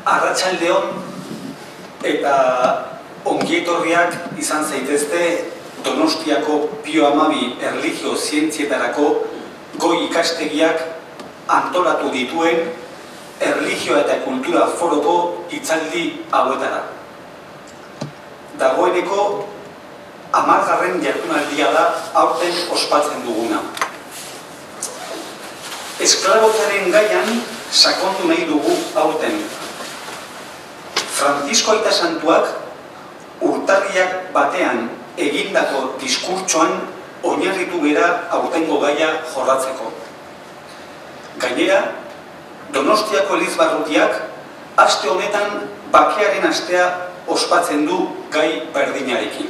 Arratsaldeon eta ongietorriak izan zaitezte Donostiako Pio Hamabi erlijio zientzietarako goi ikastegiak antolatu dituen erlijioa eta kultura foroko hitzaldi hauetara. Dagoeneko 10. jardunaldia da aurten ospatzen duguna. Esklabotzaren gaian sakondu nahi dugu aurten. Francisco Aita Santuak urtarriak batean egindako diskurtsoan oinarritu gera aurtengo gaia jorratzeko. Gainera, Donostiako Elizbarrutiak aste honetan bakearen astea ospatzen du gai berdinarekin.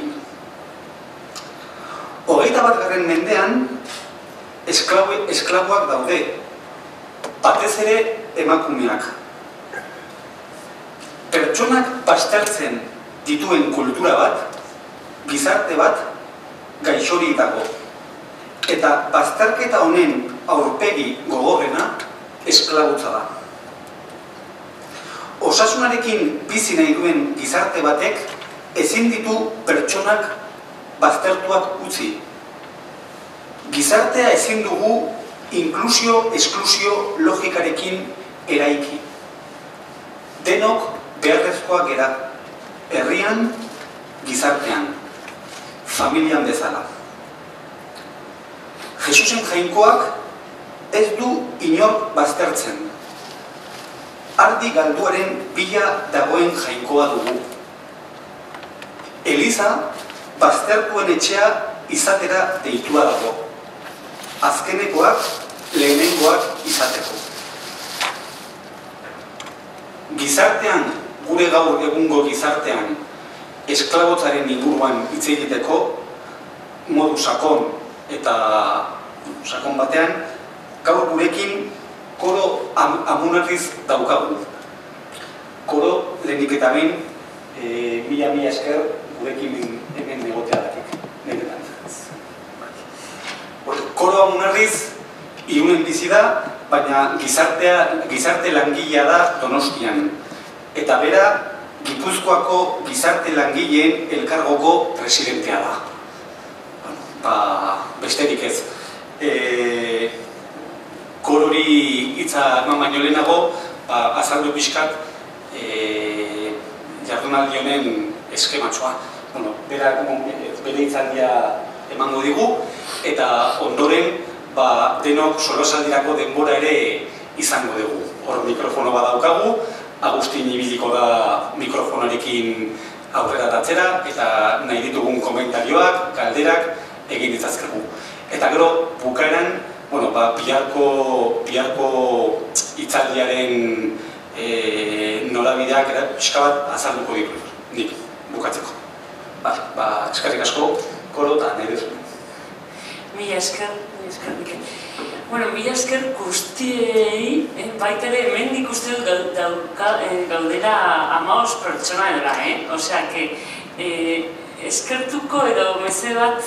21. mendean esklaboak daude, batez ere emakumeak. Pertsonak baztertzen dituen kultura bat, gizarte bat, gaixorik dago. Eta bazterketa honen aurpegi gogorrena esklabotza da. Osasunarekin bizi nahi duen gizarte batek ezin ditu pertsonak baztertuak utzi. Gizartea ezin dugu inklusio-esklusio logikarekin eraiki. Denok beharrezkoak gera, herrian, gizartean, familian bezala. Jesusen jainkoak ez du inor baztertzen. Ardi galduaren bila dagoen jainkoa dugu. Eliza baztertuen etxea izatera deitua dago. Azkenekoak lehenengoak izateko. Gizartean, gure gaur egungo gizartean, esklabotzaren inguruan hitz egiteko, modu sakon eta sakon batean, gaur gurekin Koro Amunarriz daukagu. Koro lehenik eta behin, mila esker gurekin hemen egoteagatik. Koro Amunarriz Irunen bizi da, baina gizarte langilea da Donostian. Eta bera, Gipuzkoako gizarte langileen elkargoko presidentea da. Besterik ez. Korori hitza eman baino lehenago, azaldu pixkat jardunaldi honen eskematxoa. Bere hitzaldia emango digu, eta ondoren denok solosaldirako denbora ere izango dugu. Hor mikrofono bat daukagu, Agustin ibiliko da mikrofonarekin aurrera datzera, eta nahi ditugun komentarioak, galderak egin ditzazkegu. Eta gero, bukaeran, biharko hitzaldiaren norabideak pixka bat azalduko ditu, nik bukatzeko. Eskerrik asko, Koro, eta nahi dezu. Mila esker, Mikel. Mila esker guztiei, baita ere hemendik uste dut gaudela 15 pertsona edera, Osea, eskertuko edo meze bat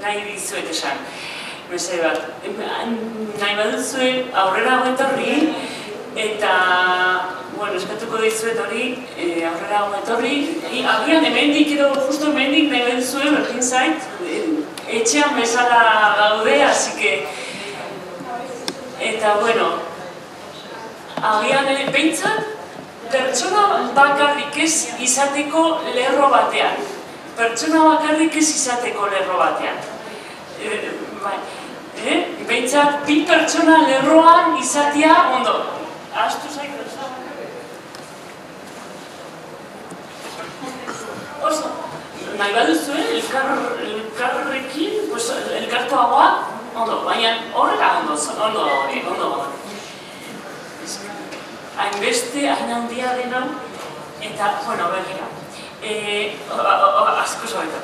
nahi dizuet esan, meze bat. Nahi baduzue aurrera etorri, eta eskatuko dizuet hori aurrera etorri. Agian hemendik edo justo hemendik nahi baduzue berdin zait, etxean bezala gaude, así que eta agian behintzat pertsona bakarrik ez izateko lerro batean. Pertsona bakarrik ez izateko lerro batean. Behintzat, bi pertsona lerroan izatea, ondo. Astu zaitu ez da? Oso, nahi baduzu, elkarrekin, elkartuagoa, ondo, baina horrela ondo. Hainbeste, hain handia dena, eta, begira. Asko zobeto.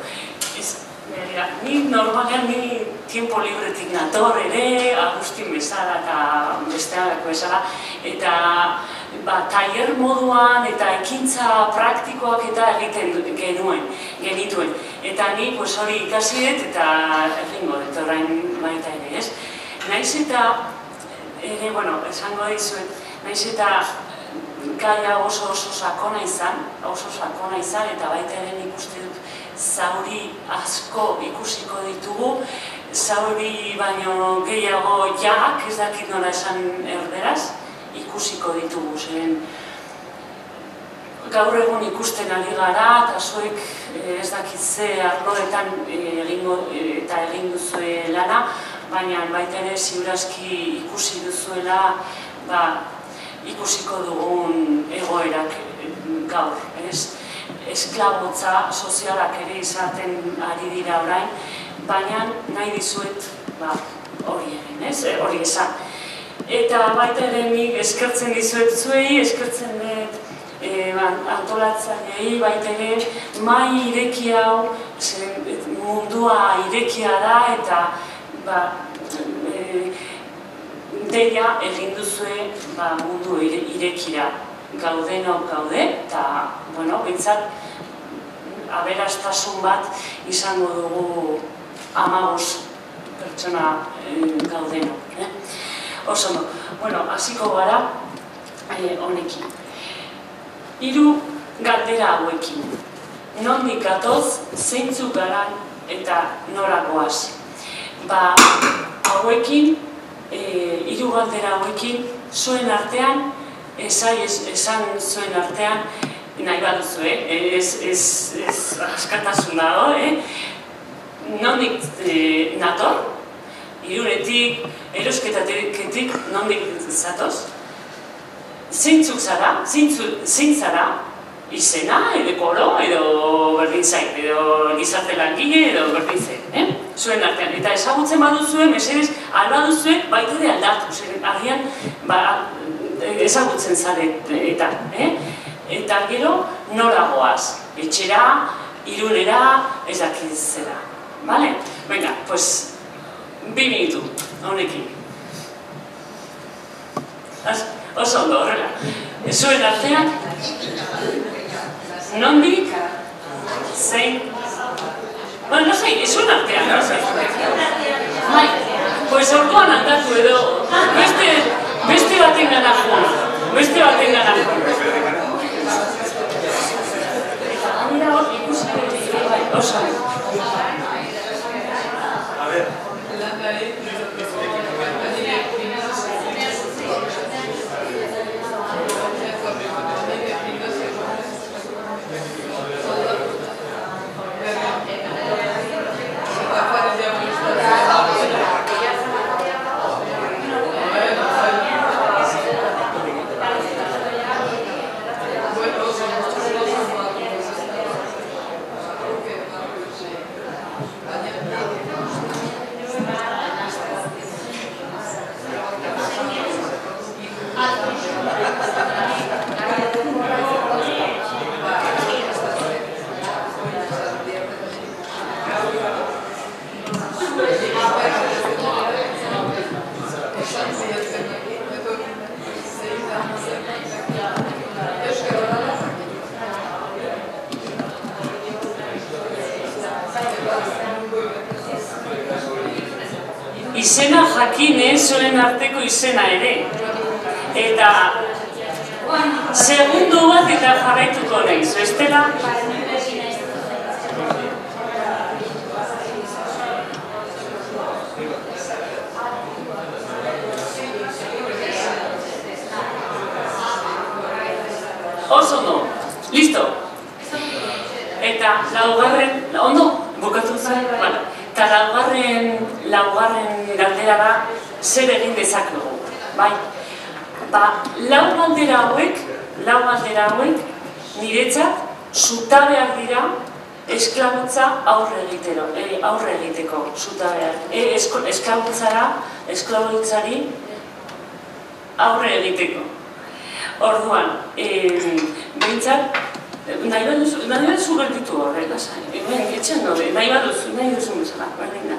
Ni normalean, ni tiempo libretik nator ere, Agustin bezala eta besteak bezala, eta tailer moduan eta ekintza praktikoak eta egiten genituen. Eta ni hori ikasiet eta egingo dut orain baita ere, ez? Naiz eta ere, bueno, esango dizuet, nahiz eta gaia oso sakona izan, eta baita ere nik uste dut zauri asko ikusiko ditugu, zauri baino gehiago jak, ez dakit nola esan erderaz, ikusiko ditugu, zeren gaur egun ikusten ari gara, eta zuek ez dakit ze arloetan egin duzue lana, baina baita ere ziurazki ikusi duzuela ikusiko dugun egoerak gaur, ez? Esklabotza sozialak ere izaten ari dira orain, baina nahi dizuet hori egin, ez? Hori esan. Eta baita ere nik eskertzen dizuet zuei, eskertzen dut antolatzaileei, baita ere mai ireki hau, mundua irekia da, eta deia egin duzue mundu irekira gaudenok gaude, eta, bueno, bintzat, aberastasun bat izango dugu 15 pertsona gaudenok. Oso, bueno, hasiko gara honekin. 3 galdera hauekin. Nondik gatoz, zeintzuk garan eta nora goaz. Hauekin, 3 galdera hauekin, zuen artean, esan zuen artean, nahi baduzu, ez askatasun dago, nondik nator, Irunetik, erosketatik, nondik zatoz, zeintzuk zara, zein zara, izena, edo kolo, edo berdin zain, edo gizarte langile, edo berdin zain, zuen artean. Eta ezagutzen baduzue, mesedez, albaduzue, baita ere aldatu, agian ezagutzen zaret eta, eta gero nora goaz, etxera, Irunera, ez dakit zera, bale? Venga, pues, 2 minutu, honekin. Oso ondo, horrela. Zuen artean, nondik, zein, no sei, zuen artean, no sei. Pues orduan aldatu edo, beste baten gana joan, beste baten gana joan. Eta gainera hor ikusiko dira, oso. A ver. Izena jakine zuen arteko izena ere. Eta segundo bat eta jarraituko naiz, bestela? Oso ondo, listo. Eta laugarren, ondo, bukatu zen, eta laugarren galdera da, zer egin dezakegu, bai? Lau galdera hauek, niretzat, zutabeak dira, esklabutza aurre egiteko, zutabeak. Esklabutzari aurre egiteko. Orduan, behintzat, nahi baduzu gertitu horrela zain, etxen dode, nahi duzu bezala, berdin da.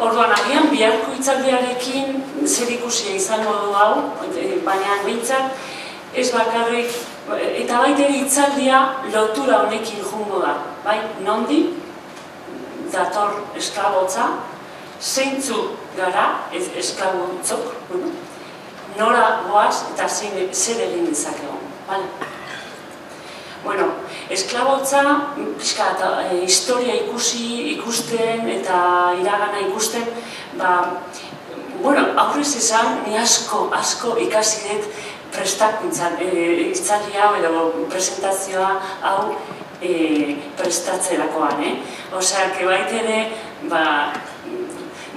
Orduan, agian biharko hitzaldiarekin zer ikusia izango du hau, baina behintzat ez bakarrik, eta baita hitzaldia lotura honekin jungo da, bai, nondi, dator esklabotza, zeintzu gara, esklabutzok, nora goaz eta zer egin dezakegu. Bueno, esklabotza, historia ikusten eta iragana ikusten, aurrez esan, ni asko ikasi dut prestakuntzan, hitzaldi hau edo presentazioa hau prestatzerakoan, Osea, baitere,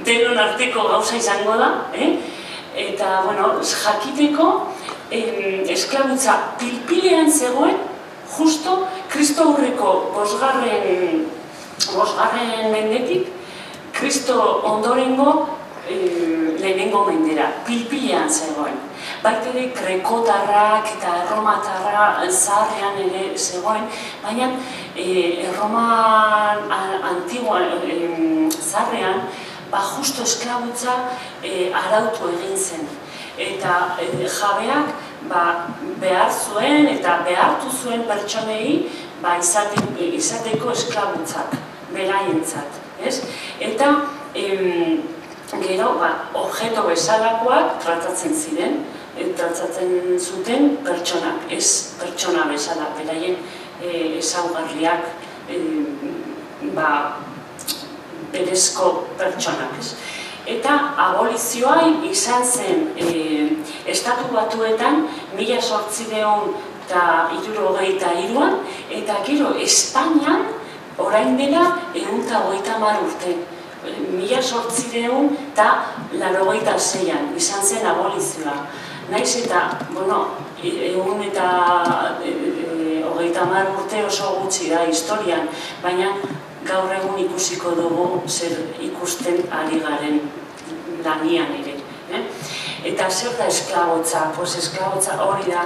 denon arteko gauza izango da, eta, jakiteko, esklabutza pilpilean zegoen, justo, Kristo aurreko bosgarren mendetik, Kristo ondorengo lehenengo mendera, pilpilean zegoen. Baitere grekotarrak eta erromatarra zaharrean ere zegoen, baina erroman antiguan zaharrean, justo esklabutza arautu egin zen. Eta jabeak behar zuen eta behartu zuen pertsonei izateko esklabutzak, beraientzat. Eta gero, objeto bezalakoak tratatzen ziren, tratatzen zuten pertsonak, ez pertsona bezala, beraien ezaugarriak berezko pertsonak. Eta abolizioa izan zen Estatu Batuetan 1873an, eta gero Espainian orain dela 130 urte. 1886an izan zen abolizioa. Naiz eta, 130 urte oso gutxi da historian, baina gaur egun ikusiko dugu zer ikusten ari garen lanian ere. Eta zer da esklabotza? Esklabotza hori da,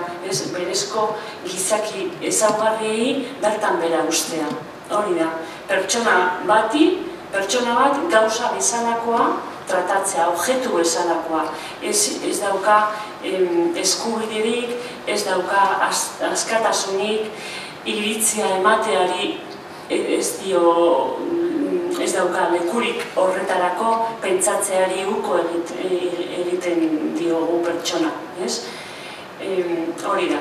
berezko gizaki ezaugarriei bertan bera ustea. Hori da, pertsona bat gauza bezalakoa tratatzea, objektu bezalakoa. Ez dauka eskubiderik, ez dauka askatasunik, iritzia emateari ez dauka lekurik horretarako pentsatzeari uko egiten diogu pertsona. Hori da.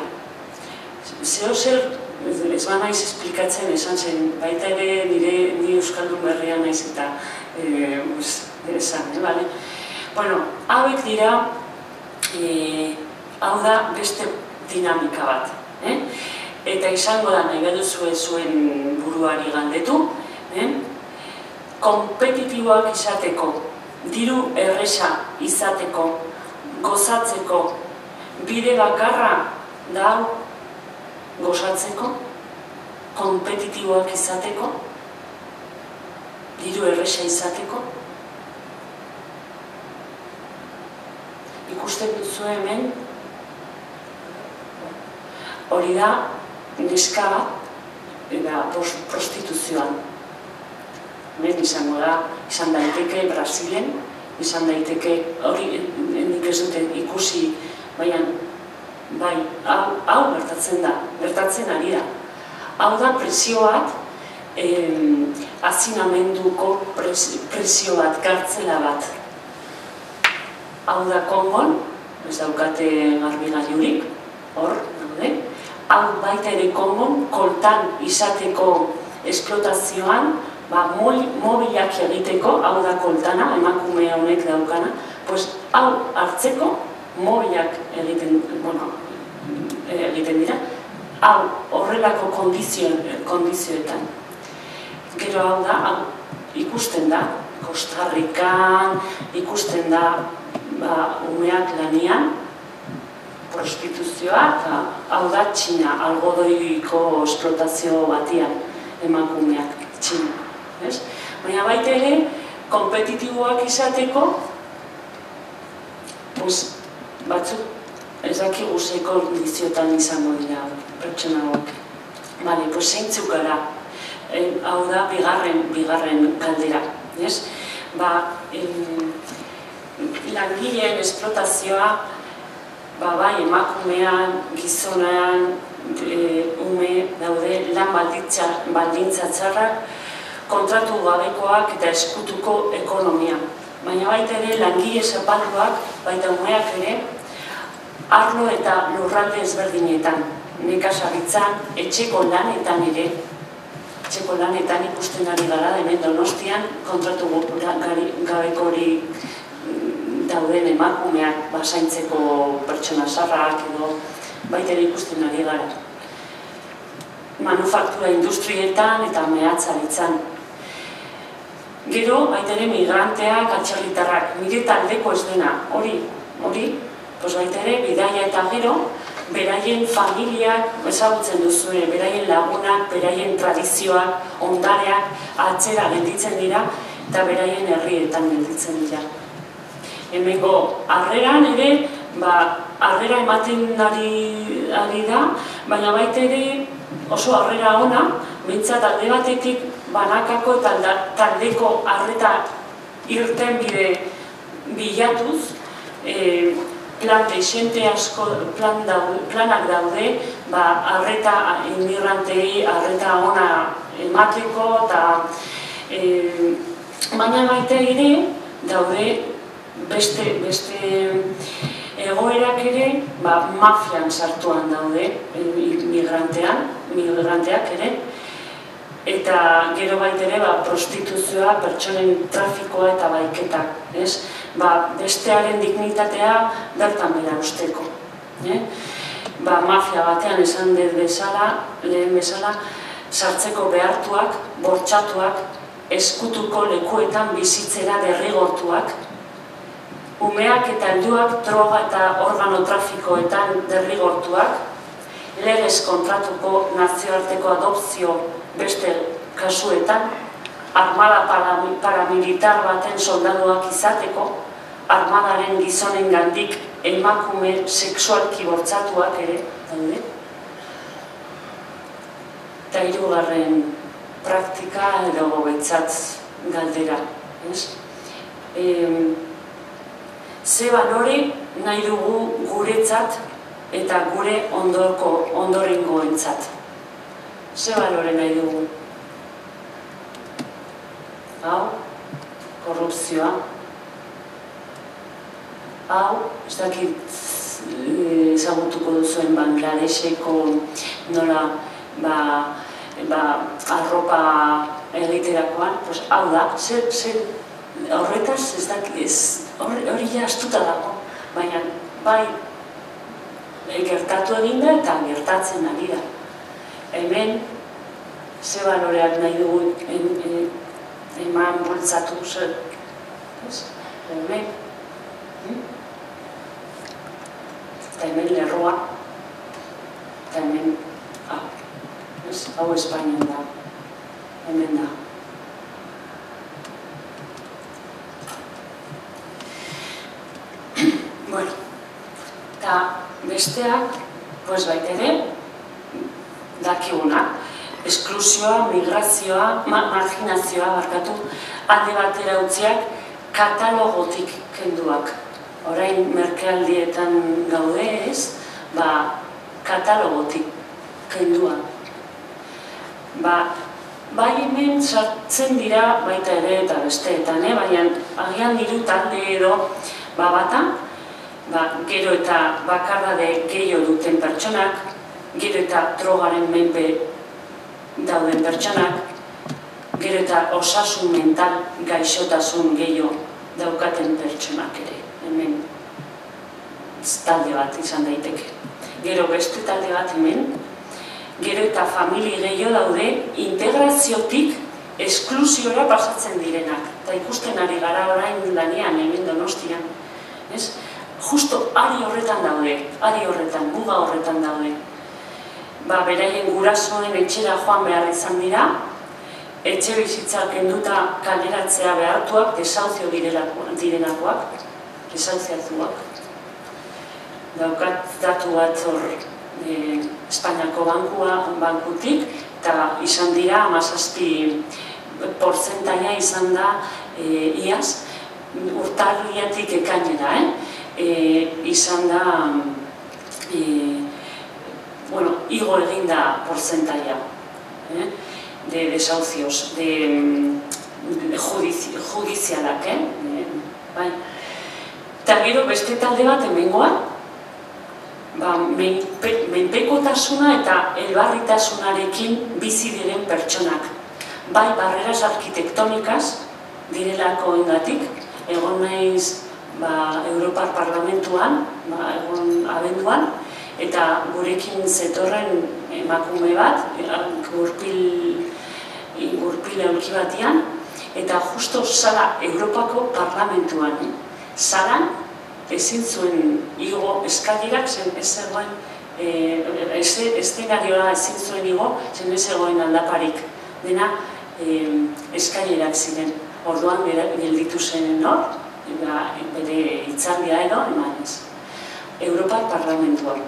Zer ez naiz esplikatzen esan zen, baita ere nire Euskaldun berria naiz eta esan, hauek dira, hau da beste dinamika bat. Eta izango da nahi baduzue zuen buruari galdetu, kompetitiboak izateko, diru erresa izateko, gozatzeko, bide bakarra da hau gozatzeko, kompetitiboak izateko, diru erresa izateko. Ikusten duzu hemen, hori da neska bat eta prostituzioan. Hemen izango da, izan daiteke Brasilen, izan daiteke, hori hendik ez dute ikusi, baina bai, hau gertatzen ari da. Hau da presio bat, hazinamenduko presio bat, kartzela bat. Hau da Kongon, ez daukate garbigailurik, hor, daude. Hau baita ere Kongon, koltan izateko esplotazioan, mobilak egiteko, hau da koltana, emakume honek daukana, hau hartzeko, mobilak egiten dira, hau horrelako kondizioetan. Gero hau da, ikusten da, Costa Rican, ikusten da umeak lanian, prostituzioa, eta hau da Txina, algodoiko esplotazio batian emakumeak Txina. Baina baita ere, kompetitiboak izateko, batzuk ez dakigu ze kondizioetan izango dira pertsona hauek. Zeintzuk gara, hau da bigarren galdera. Langileen esplotazioa, bai emakumean, gizonean, ume daude lan baldintza txarrak, kontratu gabekoak eta eskutuko ekonomia. Baina baita ere langile zapalduak, baita umeak ere, arlo eta lurralde ezberdinetan, nekazaritzan, etxeko lanetan ere, etxeko lanetan ikusten ari gara, hemen Donostian kontratu gabekorik dauden emakumeak basaintzeko pertsona zaharrak edo baita ere ikusten ari gara. Manufaktura industrietan eta mehatzaritzan. Gero, baita ere migranteak, atzerritarrak, nire taldeko ez dena, hori, baita ere, bidaia eta gero, beraien familiak ezagutzen duzue, beraien lagunak, beraien tradizioak, ondareak atzera gelditzen dira eta beraien herrietan gelditzen dira. Hemengo harreran ere, harrera ematen ari da, baina baita ere oso harrera ona, behintzat alde batetik banakako eta taldeko harreta irten bide bilatuz, plan desente asko, planak daude, harreta inmigrantei, harreta ona emateko, baina baita ere daude beste egoerak ere mafian sartuan daude migranteak ere, eta gero baita ere prostituzioa, pertsonen trafikoa eta baiketak, bestearen dignitatea bertan bera usteko. Mafia batean esan dut lehen bezala, sartzeko behartuak, bortxatuak, eskutuko lekuetan bizitzera derrigortuak, umeak eta helduak droga eta organotrafikoetan derrigortuak, legez kontratuko nazioarteko adopzio beste kasuetan, armada paramilitar baten soldaduak izateko, armadaren gizonen gandik emakume sexualki bortzatuak ere, daude. Eta hirugarren praktika edo behintzat galdera. Ze balore nahi dugu guretzat eta gure ondorengoentzat. Ze balore nahi dugu? Hau, korrupzioa. Hau, ez dakit ezagutuko duzuen Bangladeseko nola arropa egiterakoan, hau da, horretaz ez dakit, hori astuta dago, baina bai gertatu eginda eta gertatzen ari da. Hemen, ze baloreak nahi dugu eman bultzatu zer, hemen, eta hemen lerroa, eta hemen, hau Espainian da, hemen da. Bueno, eta besteak, baita ere, dakigunak, esklusioa, migrazioa, marginazioa, alde batera utziak, katalogotik kenduak. Orain merkealdietan gaude ez, katalogotik kenduak. Bai hemen sartzen dira baita ere eta besteetan, baina agian diru talde edo bata, gero eta bakardade gehiago duten pertsonak, gero eta drogaren menpe dauden pertsonak, gero eta osasun mental gaixotasun gehiago daukaten pertsonak ere, hemen talde bat izan daiteke. Gero beste talde bat hemen, gero eta famili gehiago daude integraziotik esklusiora pasatzen direnak. Eta ikusten ari gara orain lanean, hemen Donostian. Justo ari horretan daude, muga horretan daude. Beraien gurasoen etxera joan behar izan dira, etxe bizitzak kenduta kaleratzea behartuak, desauzio direnakoak, desauziatuak. Daukat datu bat hor Espainiako bankutik, eta izan dira, 17% izan da iaz, urtarriatik ekainera, izan da, igo egin da porcentaia de desahucios, de judizialak, eta gero beste talde bat hemengoa, menpekotasuna eta elbarritasunarekin bizi diren pertsonak. Bai barreras arkitektonikaz direlako engatik, egon naiz Europar Parlamentuan, egon abenduan, eta gurekin zetorren emakume bat, gurpil aulki batian, eta justo zara Europako Parlamentuan. Zaran, ezin zuen igo eskailerak, zen ez zegoen, eszenarioa ezin zuen igo, zen ez zegoen aldaparik. Dena eskailerak ziren. Orduan gelditu zen hor, bere hitzaldia edo emanez. Europar Parlamentuan.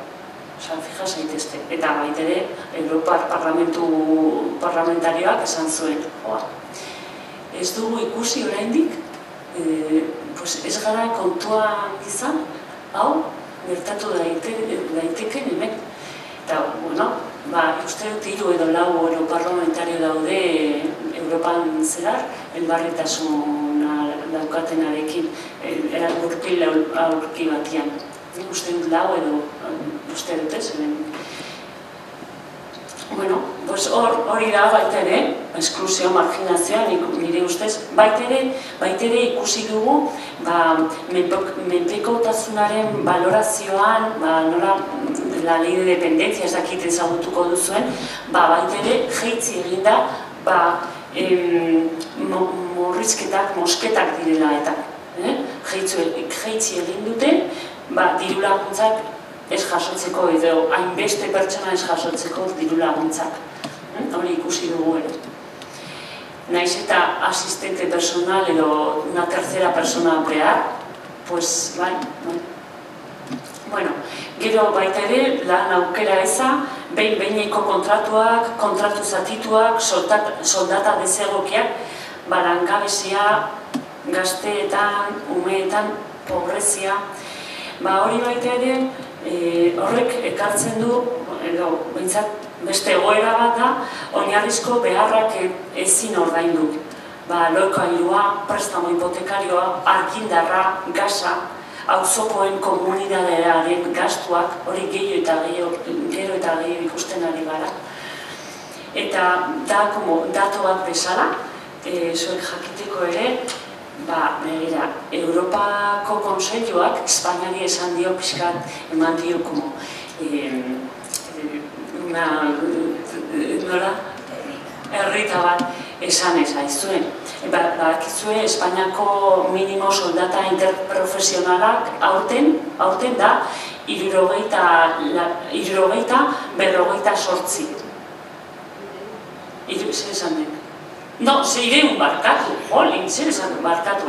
Osa, fija zaitezte. Eta baitere, Europar parlamentarioak esan zuen. Ez dugu ikusi oraindik, ez gara kontua izan, hau, gertatu daiteken hemen. Eta, bueno, uste dut 3 edo 4 europarlamentario daude Europan zelar, elbarritasuna daukatenarekin, gurpil aurki batian. Uste dut 4 edo uste dut ez, bueno, hori da baita ere, esklusio, marginazioa, nire ustez, baita ere ikusi dugu menpekotasunaren valorazioan, nola la ley de dependencia, ez dakit ezagutuko duzuen, baita ere jeitzi eginda morrizketak, mosketak direla eta jeitzi egin dute, diru laguntzak ez jasotzeko edo hainbeste pertsona ez jasotzeko diru laguntzak. Hori ikusi dugu ere. Naiz eta asistente personal edo una tercera persona behar, pues bai. Bueno, gero baita ere lan aukera eza, behin-behineko kontratuak, kontratu zatituak, soldata desegokiak, langabezia, gazteetan, umeetan, pobrezia. Hori baita ere, horrek ekartzen du, edo behintzat beste egoera bat da, oinarrizko beharrak ezin ordaindu. Lokailua, prestamo hipotekarioa, argindarra, gasa, auzokoen komunidadearen gastuak, hori gero eta gehiago ikusten ari gara. Eta da, datuak bezala, zuek jakiteko ere, begira, Europako Kontseiluak Espainiari esan dio pixkat, eman dio como nola herrita bat esan ez aizuen. Bakizue Espainiako minimo soldata interprofesionalak aurten da 78. Zer esan den? No, 600 barkatu, jolin, zer esan barkatu,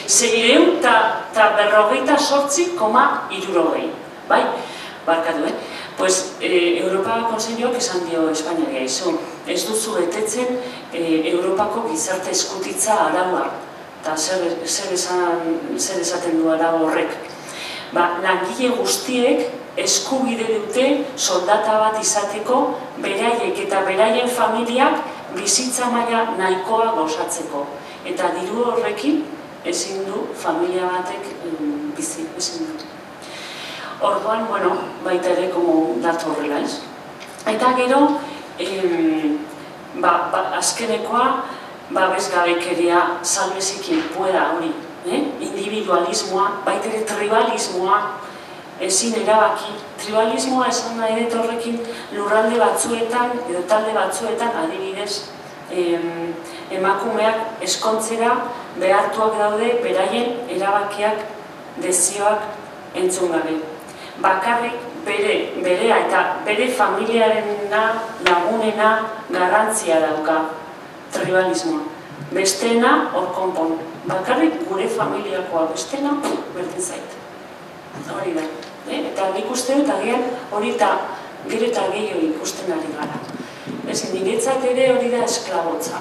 648,60, bai? Barkatu, Pues, Europa Kontseiluak esan dio Espainiari ez duzu betetzen Europako gizarte eskutitza araua, eta zer esaten du arau horrek. Langile guztiek eskubide dute soldata bat izateko beraiek eta beraien familiak bizitza maila nahikoa gozatzeko. Eta diru horrekin ezin du familia batek bizi, ezin du. Orduan, baita ere datu horrela, ez? Eta gero, azkenekoa, babesgabekeria, salvezikin pueda hori, individualismoa, baita ere tribalismoa, ezin erabaki. Tribalismoa esan nahi dut horrekin lurralde batzuetan, edo talde batzuetan, adibidez, emakumeak eskontzera behartuak daude beraien erabakiak, dezioak entzun gabe. Bakarrik berea eta bere familiarena, lagunena garrantzia dauka tribalismoa. Besteena hor konpon. Bakarrik gure familiakoa, besteena berdin zait. Hori da. Eta nik uste dut agian hori eta gero eta gehiago ikusten ari gara. Niretzat ere hori da esklabotza.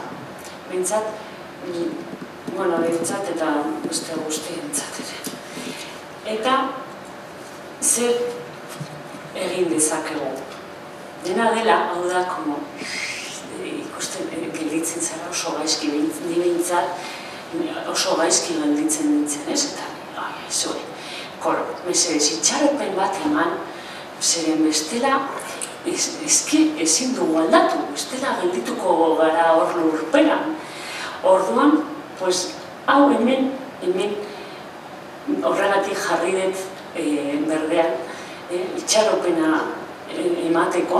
Behintzat eta beste guztientzat ere. Eta zer egin dezakegu. Dena dela, hau da, ikusten gelditzen zara oso gaizki behintzat, oso gaizki gelditzen nintzen, ez? Eta, zure, mesedez, itxaropen bat eman, Zeren bestela, ezin dugu aldatu, bestela geldituko gara hor lurperan. Orduan, hau hemen horregatik jarri dut berdean, itxaropena emateko.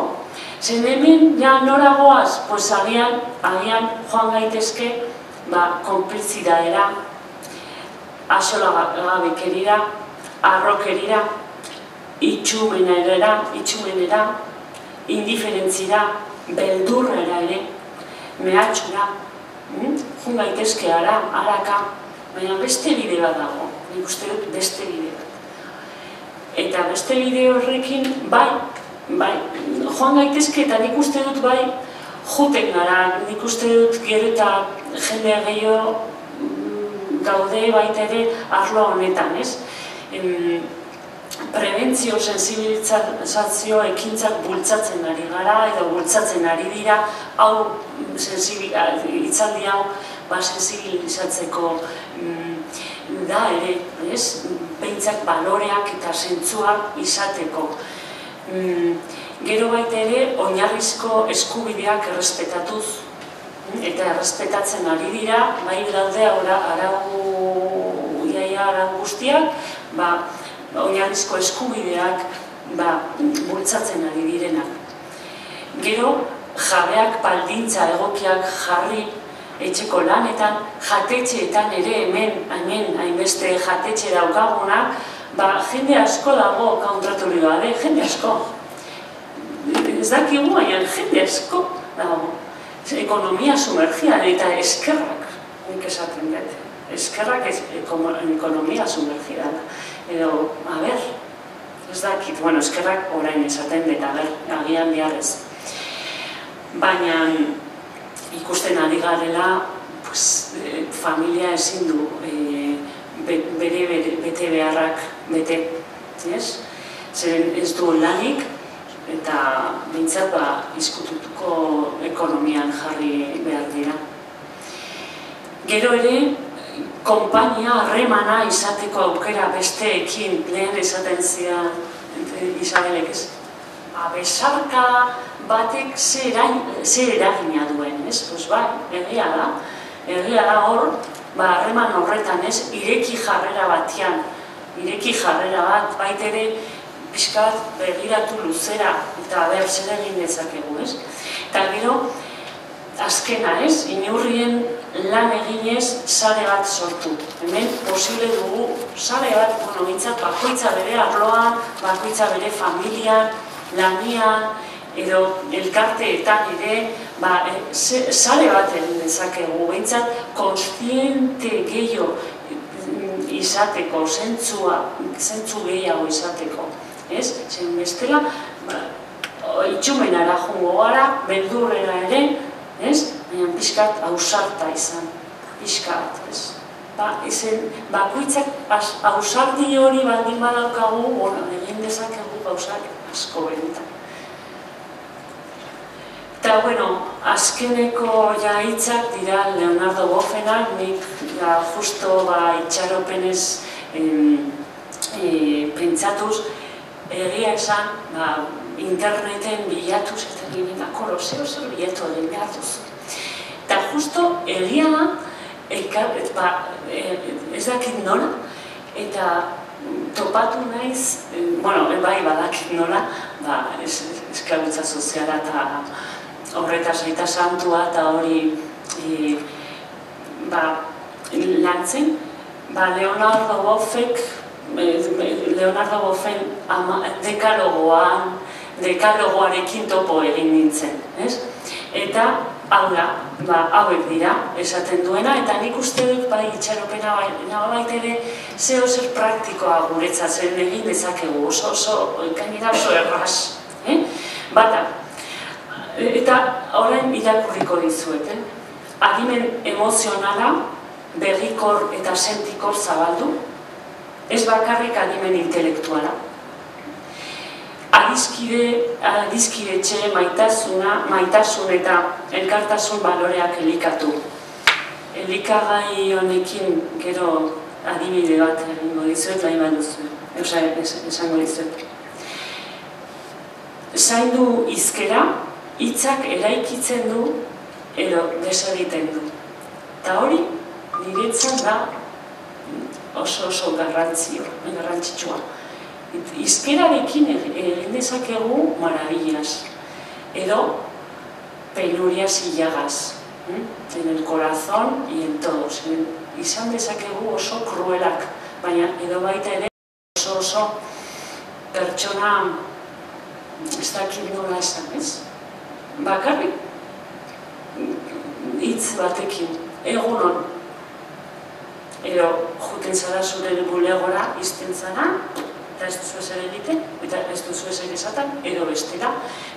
Zen hemen, ja noragoaz, agian joan gaitezke konplizidaera, axolagabekerira, arrokerira, itxumenera, indiferentzira, beldurrera ere, mehatxura, joan gaitezke haraka, baina beste bide bat dago, nik uste dut beste bide bat. Eta beste bide horrekin, joan gaitezke eta nik uste dut juten gara, nik uste dut gero eta jende gehiago gaude baita ere arlo honetan, ez? Prebentzio, sensibilizazio ekintzak bultzatzen ari gara, edo bultzatzen ari dira, hitzaldi hau sensibilizatzeko da ere, ez? Behintzak baloreak eta zentzuak izateko. Gero baita ere, oinarrizko eskubideak errespetatuz, eta errespetatzen ari dira, daude arau guztiak, oinarrizko eskubideak bultzatzen ari direnak. Gero, jabeak baldintza egokiak jarri etxeko lanetan, jatetxeetan ere hemen, hainbeste jatetxe daukagunak, jende asko dago kontraturik gabe, jende asko. Ez dakigu, baina jende asko dago. Ekonomia sumergian eta eskerrak, nik esaten dut. Eskerrak ekonomia sumergian. Edo, ez dakit, eskerrak orain esaten dut, agian biharrez. Baina ikusten ari garela, familia ezin du bere bete beharrak bete, zeren ez du lanik, eta bintzat izkututuko ekonomian jarri behar dira. Gero ere, konpainia harremana izateko aukera besteekin, lehen esaten zidan Isabelek ez? Besarka batek ze eragina duen, ez? Egia da hor, harreman horretan ez, ireki jarrera batian, ireki jarrera bat, baitere pixkat begiratu luzera eta zer egin dezakegu, ez? Eta gero, azkena ez, inurrien lan eginez sare bat sortu. Hemen posible dugu sare bat, bintzat bakoitza bere arloan, bakoitza bere familian, lanian, edo elkarteetan ere, sare bat egin dezakegu, bintzat konstiente gehiago izateko, zentzu gehiago izateko. Zen bestela, itxumenara jungo gara, beldurrera ere, baina pixkat ausarta izan, pixkat, bakoitzak ausardi hori baldin badaukagu, egin dezakegu gauzak asko benetan. Eta, azkeneko hitzak dira Leonardo Boffenak, nik justo itxaropenez pentsatuz, egia esan, interneten bilatuz, eta ginen zer bilatu egin behar duzu. Eta justo egia da, ez dakit nola, eta topatu naiz, badakit nola, esklabutza soziala eta horretaz eta santua eta hori lantzen, Leonardo Boffen dekalogoarekin topo egin nintzen, ez? Eta hauek dira esaten duena, eta nik uste dut itxaropena baita ere zer praktikoa guretzatzen egin dezakegu, oso erraz. Bata, eta orain irakurriko dizuet, adimen emozionala, berrikor eta sentikor zabaldu, ez bakarrik adimen intelektuala. Adizkidetxe maitasun eta elkartasun baloreak elikatu. Elikagai honekin gero adibide bat egingo dizuet, nahi baduzu, esango dizuet. zaindu hizkera, hitzak eraikitzen du edo desegiten du. Eta hori, niretzat da oso garrantzitsua. Hizkerarekin egin dezakegu maravillas, edo penurias y llagas, en el corazón y en todo. Izan dezakegu oso kruelak, baina edo baita ere oso pertsona ez dakit nola esan, ez? Bakarrik hitz batekin, egunon. Edo juten zara zure bulegora izten zara, eta ez duzu ezer egiten, eta ez duzu ezer esaten, edo bestera,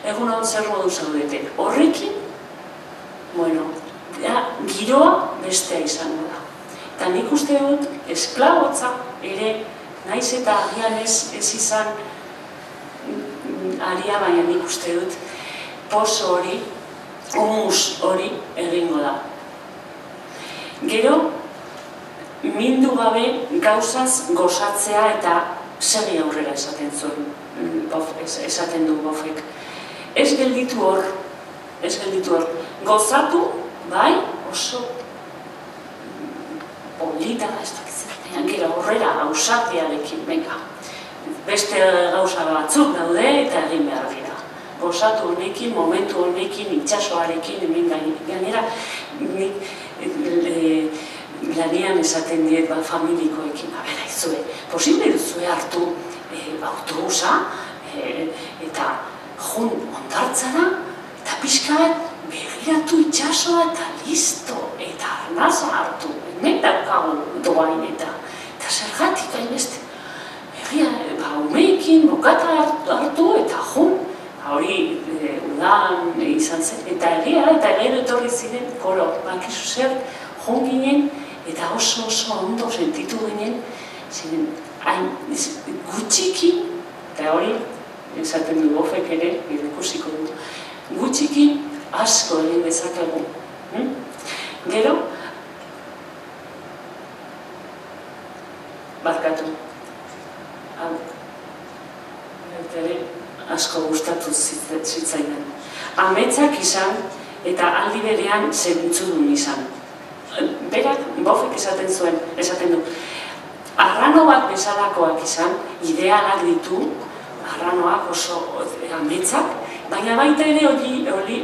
egunon zer modu zaudete. Horrekin, bueno, giroa bestea izango da. Eta nik uste dut, esklabotza ere, naiz eta agian ez izan aria, baina nik uste dut, pozo hori, humus hori egingo da. Gero, mindu gabe gauzaz gozatzea eta segi aurrera esaten du Bofek. Ez gelditu hor, gozatu, bai, oso polita da ez dakitzen, gero aurrera gauzatearekin, venga. Beste gauza batzuk daude eta egin behar dira. Gozatu honekin, momentu honekin, itxasoarekin, hemen gainera, lanean esaten diet familikoekin, abera izue, posible duzue hartu autobusa eta jun ondartzara eta pixka bat begiratu itxasoa eta listo, eta arnaza hartu, hemen daukagu doain eta zergatik hainbeste. Egia, umeekin bokata hartu eta jun, hori udan izan zen, eta egia, eta gero etorri ziren, koro, bakizu zer, jun ginen, eta oso ondo sentitu ginen, ziren, gutxiki, eta hori, esaten du Bofek ere, ikusiko du, gutxiki asko egin dezakegu. Gero, barkatu. Hau, asko gustatu zitzaidan. Ametsak izan, eta aldi berean zentzudun izan. Berak, Bofek esaten du, arrano bat bezalakoak izan, idealak ditu, arranoak oso ametsak, baina baita ere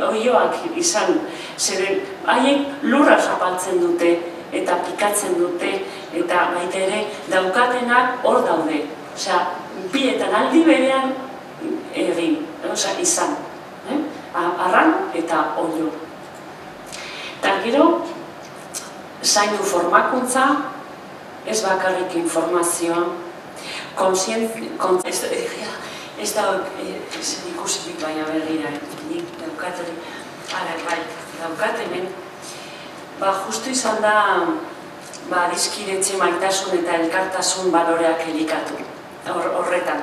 oioak izan, zeren haiek lurra zapaltzen dute, eta pikatzen dute, eta baita ere daukatenak hor daude. Osea, bietan aldi berean egin, izan, arrano eta oio. Eta gero, zaindu formakuntza, ez bakarrik informazioa, ez da ikusirik baina berrira, nik daukatemen, justu izan da dizkidetxe maitasun eta elkartasun baloreak elikatu, horretan.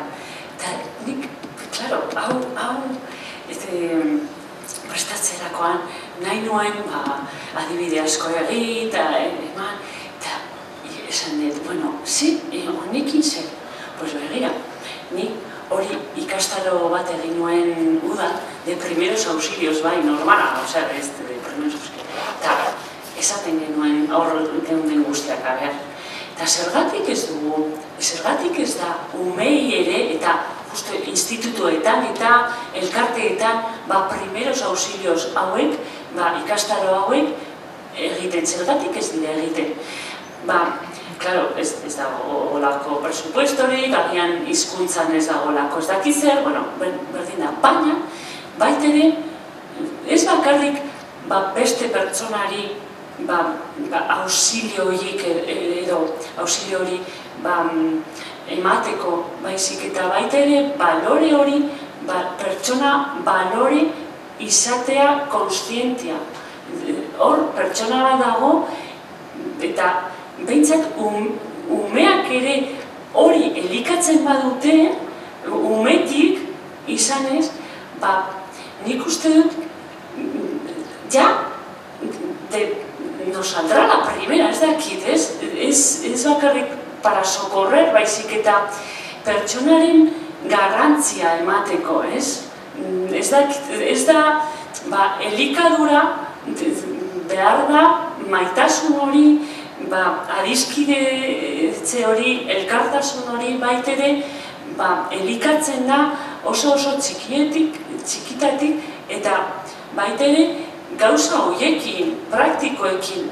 Eta nik, klaro, hau prestatzerakoan nahi nuen adibide asko egin, eta eman, eta esan dut, bueno, honekin zer, pues begira, nik hori ikastaro bat egin nuen udan, de primeros auxilios, bai, normala, osea, ez de primeros auxilios, eta esaten genuen hor geunden guztiak, aber. Eta zergatik ez dugu, zergatik ez da umei ere, eta justu institutuetan eta elkarteetan primeros auxilios hauek, ikastaro hauek egiten, zergatik ez dira egiten. Claro, ez dago olako presupuestorik, agian hizkuntzan ez dago olako ez dakitzer, bueno, berdin da, baina, baitere, ez bakarrik beste pertsonari auxilio horiek edo auxilio hori emateko baizik eta baita ere balore hori, pertsona balore izatea konstientia. Hor, pertsona bat dago eta behintzat umeak ere hori elikatzen badute, umetik izanez, nik uste dut, ja, nos saldrá la primera, ez dakit, ez bakarrik para socorrer, baizik eta pertsonaren garrantzia emateko, ez? ez da, elikadura behar da, maitasun hori, adiskidetze hori, elkartasun hori baitere, elikatzen da oso txikitatik, eta baitere gauza horiekin, praktikoekin,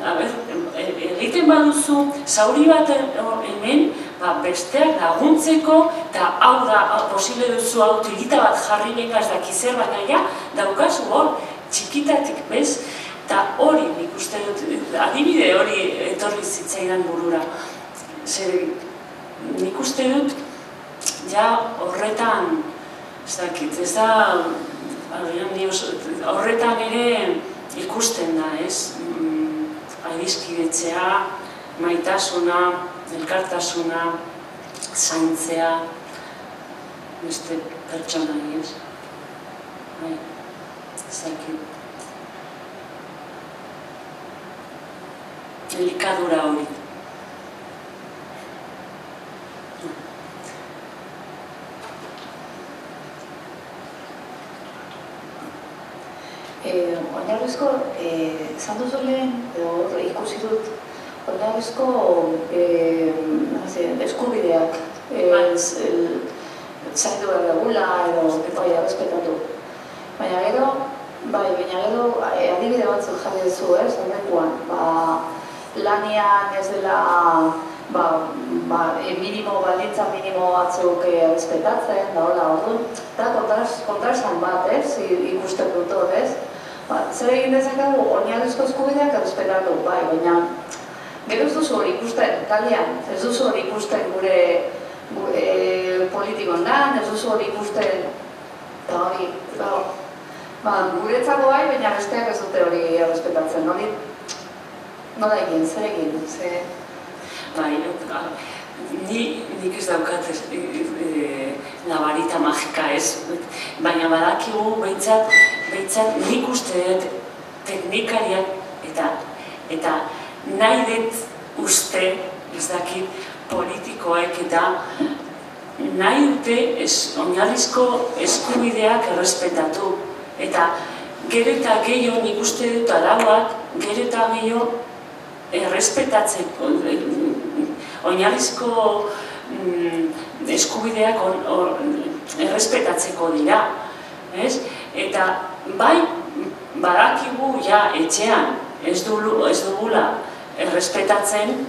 egiten baduzu, zauri bat hemen, besteak laguntzeko, eta hau da, posible duzu hau tirita bat jarri benga ez daki zer, baina daukazu hor, txikitatik, bez? Eta hori, nik uste dut, adibide hori etorri zitzaidan burura. Zer, nik uste dut, ja horretan, ez dakit, ez da, horretan ere ikusten da, ez? Adiskidetzea, maitasuna, elkartasuna, zaintzea, beste pertsona, ez? Ez dakit. Elikadura hori. Oinarrizko, esan duzu lehen, ikusi dut, oinarrizko eskubideak zaindu erregula edo errespetatu. Baina gero, adibide batzuk jarri duzu, horrekuan, lanian ez dela baldintza minimo batzuk errespetatzen, da hola, orduan, eta kontraesan bat, ikusten dut hor, zer egin dezakegu oinarrizko eskubideak errespetatu, baina gero ez duzu hori ikusten, kalean, ez duzu hori ikusten gure politikoan, ez duzu hori ikusten, eta hori, guretzako baina besteak ez dute hori errespetatzen, hori nola egin, zer egin, nik ez daukat nabarita magika ez, baina badakigu behintzat nik uste dut teknikariak eta nahi dut uste, ez dakit, politikoek eta nahi dute oinarrizko eskubideak errespetatu. Eta gero eta gehiago nik uste dut arauak, gero eta gehiago errespetatzeko, oinarrizko eskubideak errespetatzeko dira. Eta bai badakigu ja etxean ez dugula errespetatzen,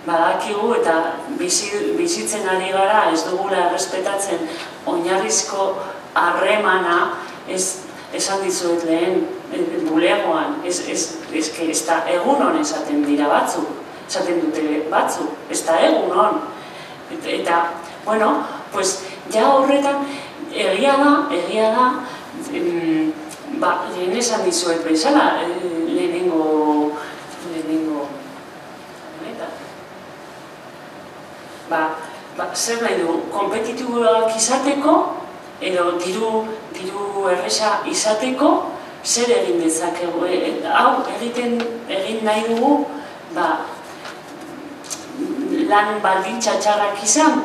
badakigu eta bizitzen ari gara ez dugula errespetatzen oinarrizko harremana, esan dizuet lehen bulegoan, ez da egun hon esaten dira batzuk, esaten dute batzuk, ez da egun hon. Eta, bueno, pues, ja horretan, egia da, lehen esan dizuet bezala, lehenengo, zer nahi du, kompetitiboak izateko, edo diru erresa izateko, zer egin dezakegu. Hau egin nahi dugu, lan baldintza txarrak izan,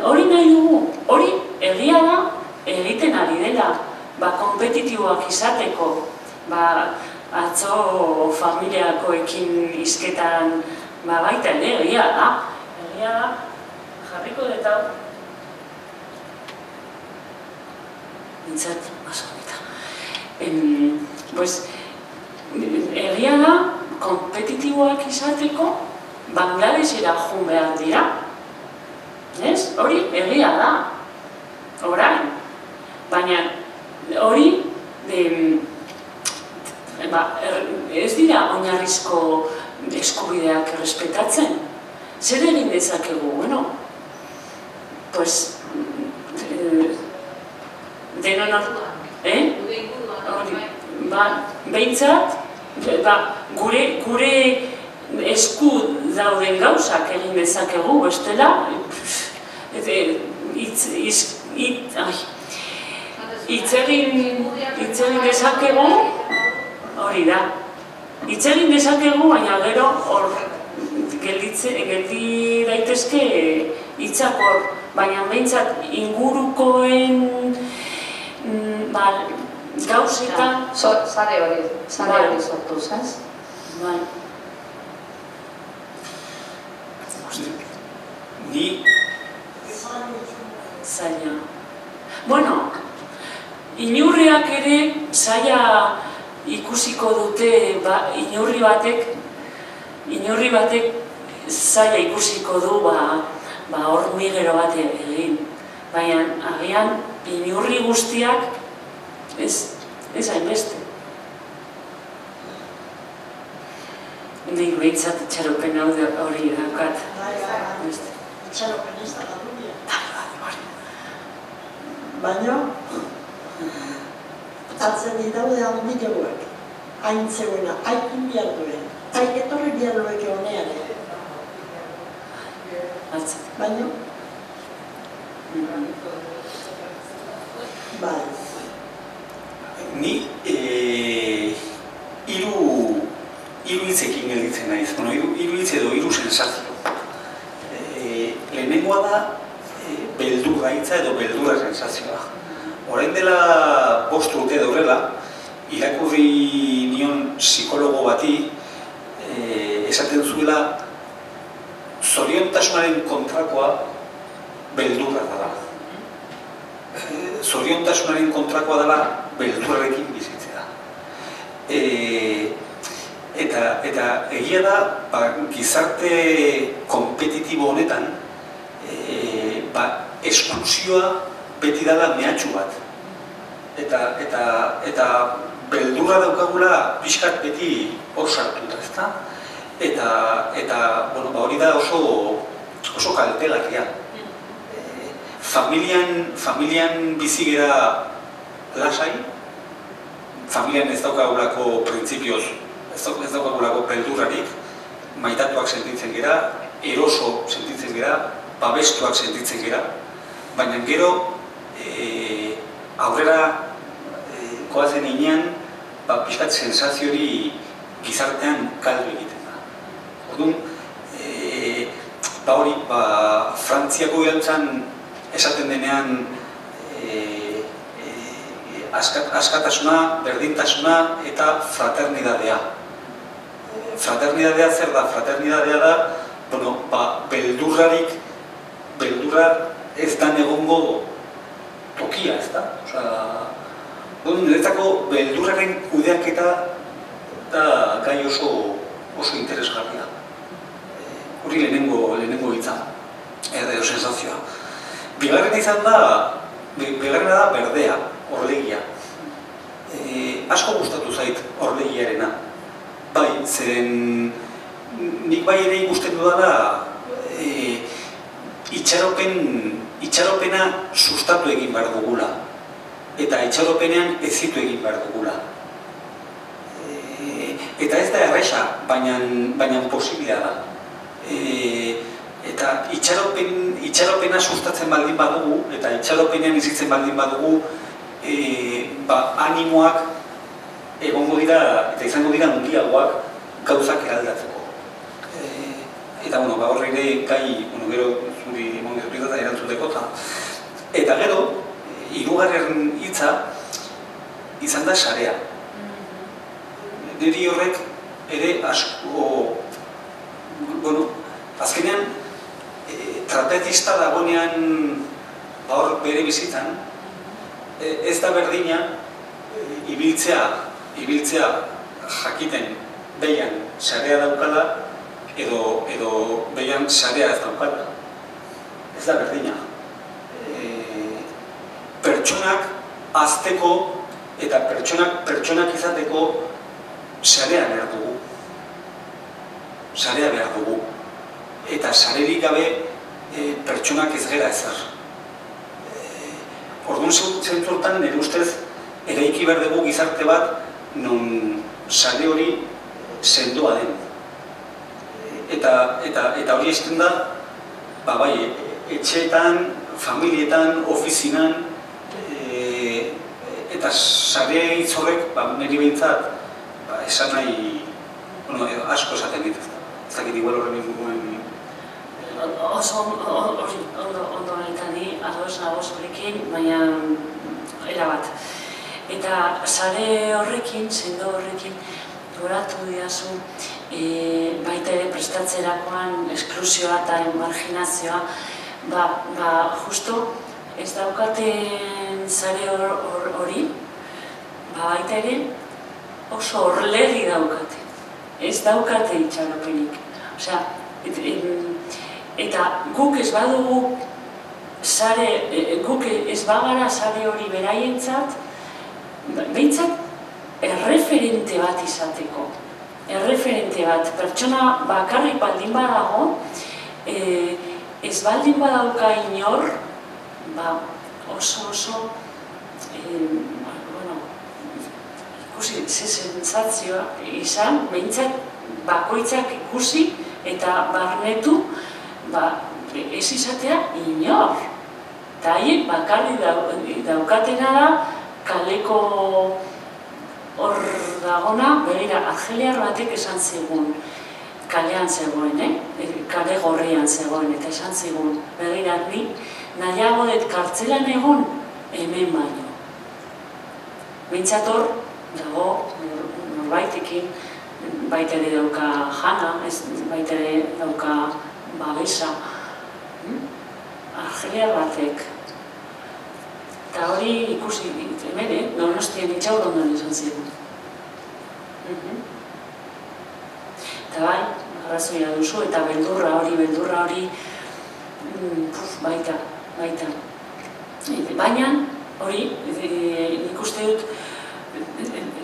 hori nahi dugu, hori egia da egiten ari dela, kompetitiboak izateko, atzo familiakoekin izketan baita ere, egia da, jarriko dut hau. Nintzat, basonita. Egia da, kompetitiboak izateko, Bangladesera joan behar dira. Hori egia da, orain. Baina hori, ez dira oinarrizko eskubideak errespetatzen. Zer egin dezakegu, bueno, pues, denon behintzat, gure esku dauden gauzak egin dezakegu, bestela, hitz egin dezakegu, hori da. Hitz egin dezakegu, baina gero hor geldi daitezke hitzak hor, baina behintzat ingurukoen gauzetan... Sare hori sortuz, ez? Bai. Ni... Zaila. Bueno, inurriak ere zaila ikusiko dute, inurri batek zaila ikusiko du hormigero bat egin. Baina, agian, inurri guztiak ez hainbeste. Nik behintzat itxaropen hori daukat. Itxaropen ez da galuria. Baina, atzen ditaude handik eguek. Hain zeuena, haikin behar duen. Haik etorri behar duek honean. Baina? Bai. Ni hiru hitzekin gelditzen naiz. Hiru hitz edo hiru sensazio. Lehenengoa da beldurra hitza edo beldurra sensazioa. Orain dela 5 urte horrela, irakurri nion psikologo bati esaten zuela zoriontasunaren kontrakoa beldurra dela. Zoriontasunaren kontrakoa dela beldurrarekin bizitzea. Eta egia da, gizarte kompetitibo honetan, esklusioa beti dela mehatxu bat. Eta beldurra daukagula pixkat beti hor sartuta, ezta? Eta hori da oso kaltegarria. Familian bizi gera lasai, familian ez daukagulako printzipioz, ez daukagulako beldurrarik, maitatuak sentitzen gera, eroso sentitzen gera, babestuak sentitzen gera, baina gero aurrera koazen inean, pixkat sensaziori gizartean galdu egiten da. Orduan, hori, Frantziako irantzan esaten denean askatasuna, berdintasuna eta fraternidadea. Fraternidadea zer da? Fraternidadea da, beldurra ez da egongo tokia, ez da? Niretzako beldurraren kudeaketa da gai oso interesgarria. Hori lehenengo hitza, edo sensazioa. Bigarrena izan da, berdea, orlegia. Asko gustatu zait orlegiarena. Bai, zeren nik bai ere ikusten dudala itxaropena sustatu egin behar dugula. Eta itxaropenean ezitu egin behar dugula. Eta ez da erresa, baina posiblea da. Eta itxaropena sustatzen baldin badugu, eta itxaropenean izitzen baldin badugu, animoak egongo dira, eta izango dira handiagoak gauzak eraldatzeko. Eta, horre ere gai, gero zuri mongezuritza erantzuteko, eta gero, hirugarren hitza izan da sarea. Niri horrek ere asko, azkenean, trapezista dagoenean hor bere bizitzan, ez da berdina ibiltzea jakiten behian sarea daukala edo behian sarea ez daukala. Ez da berdina. Pertsonak hazteko eta pertsonak izateko sarea behar dugu. Sarea behar dugu. Eta sarerik gabe pertsonak ez gera ezer. Orduan zentzortan, nire ustez, eraiki behar dugu gizarte bat non sare hori sendoa den. Eta hori esten da, etxeetan, familietan, ofizinan, eta sare hitz horrek, niri behintzat, esan nahi, asko esaten dit. Ez dakit igual horren inguruen... Oso ondo egiten di, ados nagoz horrekin, baina erabat. Eta sare horrekin, sendo horrekin, goratu didazu, baita ere prestatzerakoan esklusioa eta marginazioa, justo ez daukaten sare hori, baita ere oso horlegi daukate. Ez daukate itxaropenik. Osea, eta guk ez badugu guk ez bagara sare hori beraientzat, behintzat erreferente bat izateko. Erreferente bat, pertsona bakarrik baldin badago, ez baldin badauka inor, oso, ikusi, ze sentsazioa izan, behintzat bakoitzak ikusi eta barnetu, ez izatea inor. Eta haiek bakarrik daukatena da, kaleko hor dagona, begira, argeliar batek esan zigun, kalean zegoen, kale gorrian zegoen, eta esan zigun, begira, ni nahiago dut kartzelan egon, hemen baino. Behintzat hor, dago, norbaitekin, baita ere dauka jana, baita ere dauka babesa, argeliar batek. Eta hori ikusi hemen, Donostian Itxaurondon izan zigun. Eta bai, arrazoia duzu, eta beldurra hori, baita. Baina, hori, nik uste dut,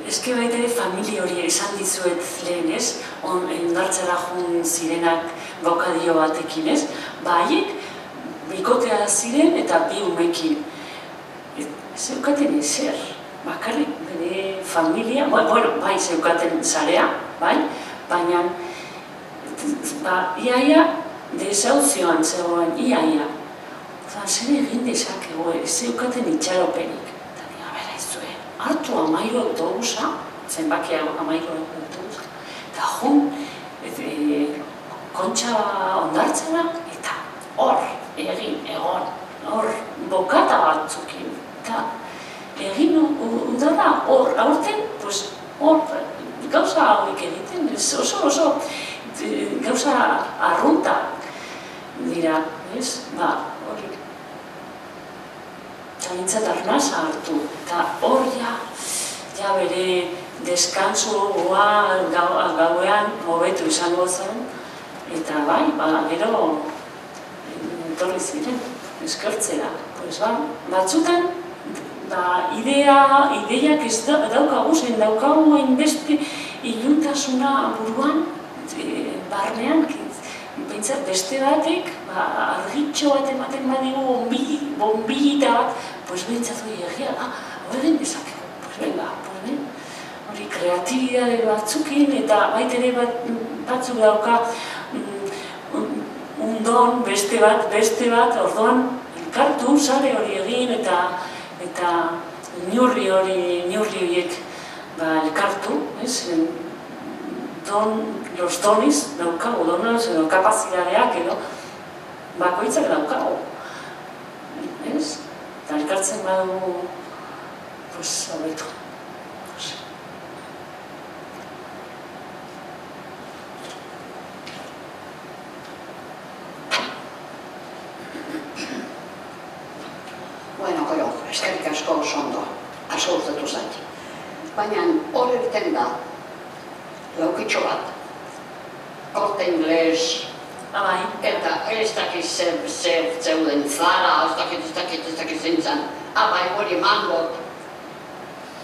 eske baita ere familia hori esan dizuet lehen, ez? Ondartzara jun zirenak bokadio batekin, ez? Haiek, bikotea ziren eta bi umekin. Zeukaten ezer, bakarrik bere familia, bai, zeukaten zarea, bai, baina, iaia desauzioan zegoen, iaia. Zer egin dezakegu, zeukaten itxaropenik. Eta dira, bera izue, hartu 13 autobusa, zenbakia 13 autobusa, eta jun, kontxa ondartzera, eta hor, egon, hor, bokata batzukin. Eta egin udara aurten, hor gauza hauek egiten, oso gauza arrunta dira, ez? Hori. Eta nintzat arnaza hartu, eta hor ja bere deskantzua gauean hobetu izango zen, eta bai, gero etorri ziren, eskertzera. Batzutan, ideiak ez daukagu, zen daukagu hainbeste iluntasuna buruan, barnean, behintzat beste batek, argitxo bat ematen badigu, bombillita bat, behintzat hori egia, hori egin dezakegu, hori kreatibidade batzukin, eta baitere batzuk dauka undon, beste bat, orduan, elkartu, sare hori egin, eta neurri horiek elkartu, los donis daukagu, donos edo kapazidadeak edo bakoitzak daukagu. Eta elkartzen badugu, hobeto. Eskerrik asko oso ondo, asko urtetu zait. Baina hor egiten da, laukitxo bat, korte ingles, eta ez dakit zer zeuden zara, ez dakit zintzen, abai hori mangot.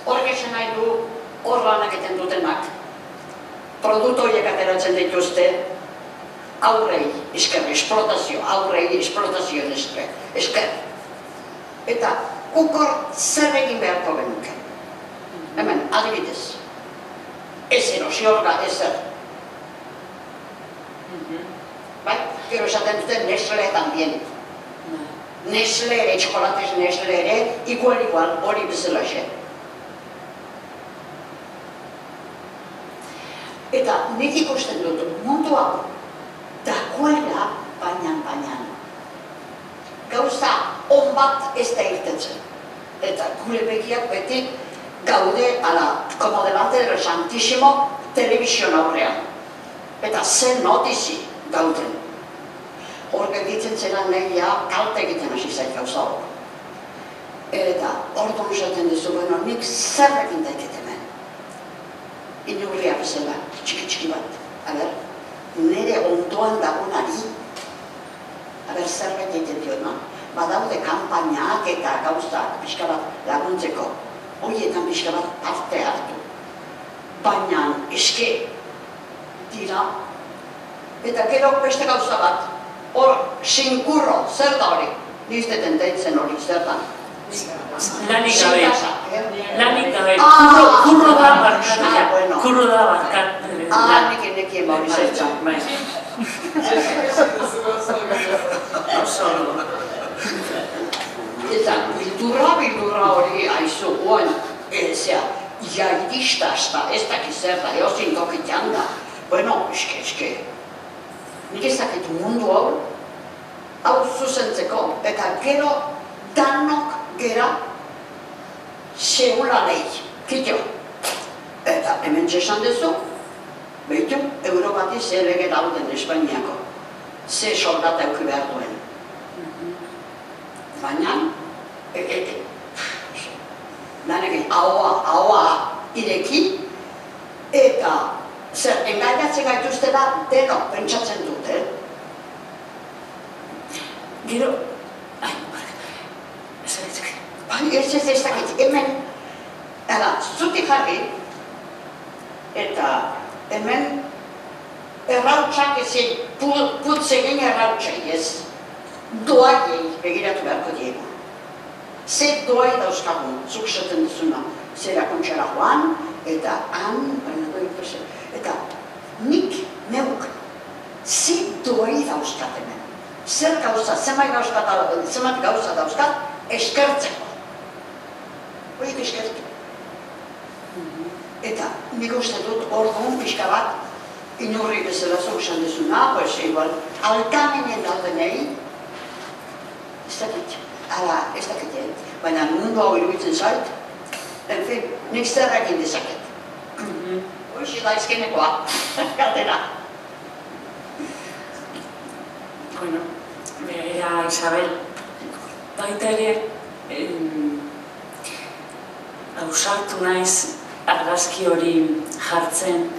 Horrek esan nahi du, hor lanak egiten dutenak, produktu horiek ateratzen dituzte, aurrei esker, esplotazio esker. Eta ukor zer egin beharko genuke. Hemen, adibidez. Ez erosiorga, ezer. Bai, gero esaten duten Nestle tambien. Nestle ere, txokolates Nestle ere, igual, hori bezalaxe. Eta nik ikusten dut mundu hau, dagoela baina. Gauza on bat ez da irtetzen. Eta gure begiak beti gaude, como delante del Santísimo, telebizion aurrean. Eta zen notizi gauden. Horrek egiten zelan nahia kalte egiten hasi zait gauza hor. Eta orduan esaten dizu, bueno, nik zer egin daiket hemen. Inurria bezala, txiki bat. Nire ondoan dagoenari, zerbait egiten diot, no? Badaude kanpainak eta gauzak pixka bat laguntzeko. Horietan pixka bat parte hartu. Baina eske dira. Eta gero beste gauza bat. Hor, sinkurro, zer da hori? Nizteten deitzen hori, zer da? Lanik gabe. Kurro da barkat. Kurro da barkat. Nekien hori zertzen. Eta bildurra hori aizu guan, jaidista ez dakiz zer da, eozin tokitean da. Bueno, eske. Nik ez dakit mundu hau zuzentzeko, eta gero danok gera segula lehi, kito. Eta hemen txesan dezu, behitu, Europati ze lege dauden Espainiako, ze soldata euki behar duen. Baina, danek ahoa ireki, eta zer, engaiatzen gaituztela denok pentsatzen dute. Gero, ez dakit, hemen, zutik jarri, eta hemen errautsak ezin, putzegin errautsai ez, doaiei begiratu beharko diegu. Ze doai dauzkagun, zuk esaten duzuna, zera kontxara joan, eta eta nik neuk ze doai dauzkat hemen. Zer gauza, zenbat gauza dauzkat, eskertzeko. Horiek eskertu. Eta nik uste dut orduan pixka bat, inurri bezala zuk esan duzuna, pues igual, alkaminen daudenei, ez dakit, baina mundu hau iruditzen zait, en fin, nik zer egin dezaket. Hoxe da izkenekoa, galdera. Bueno, era Isabel, baita ere, ausartu naiz argazki hori jartzen,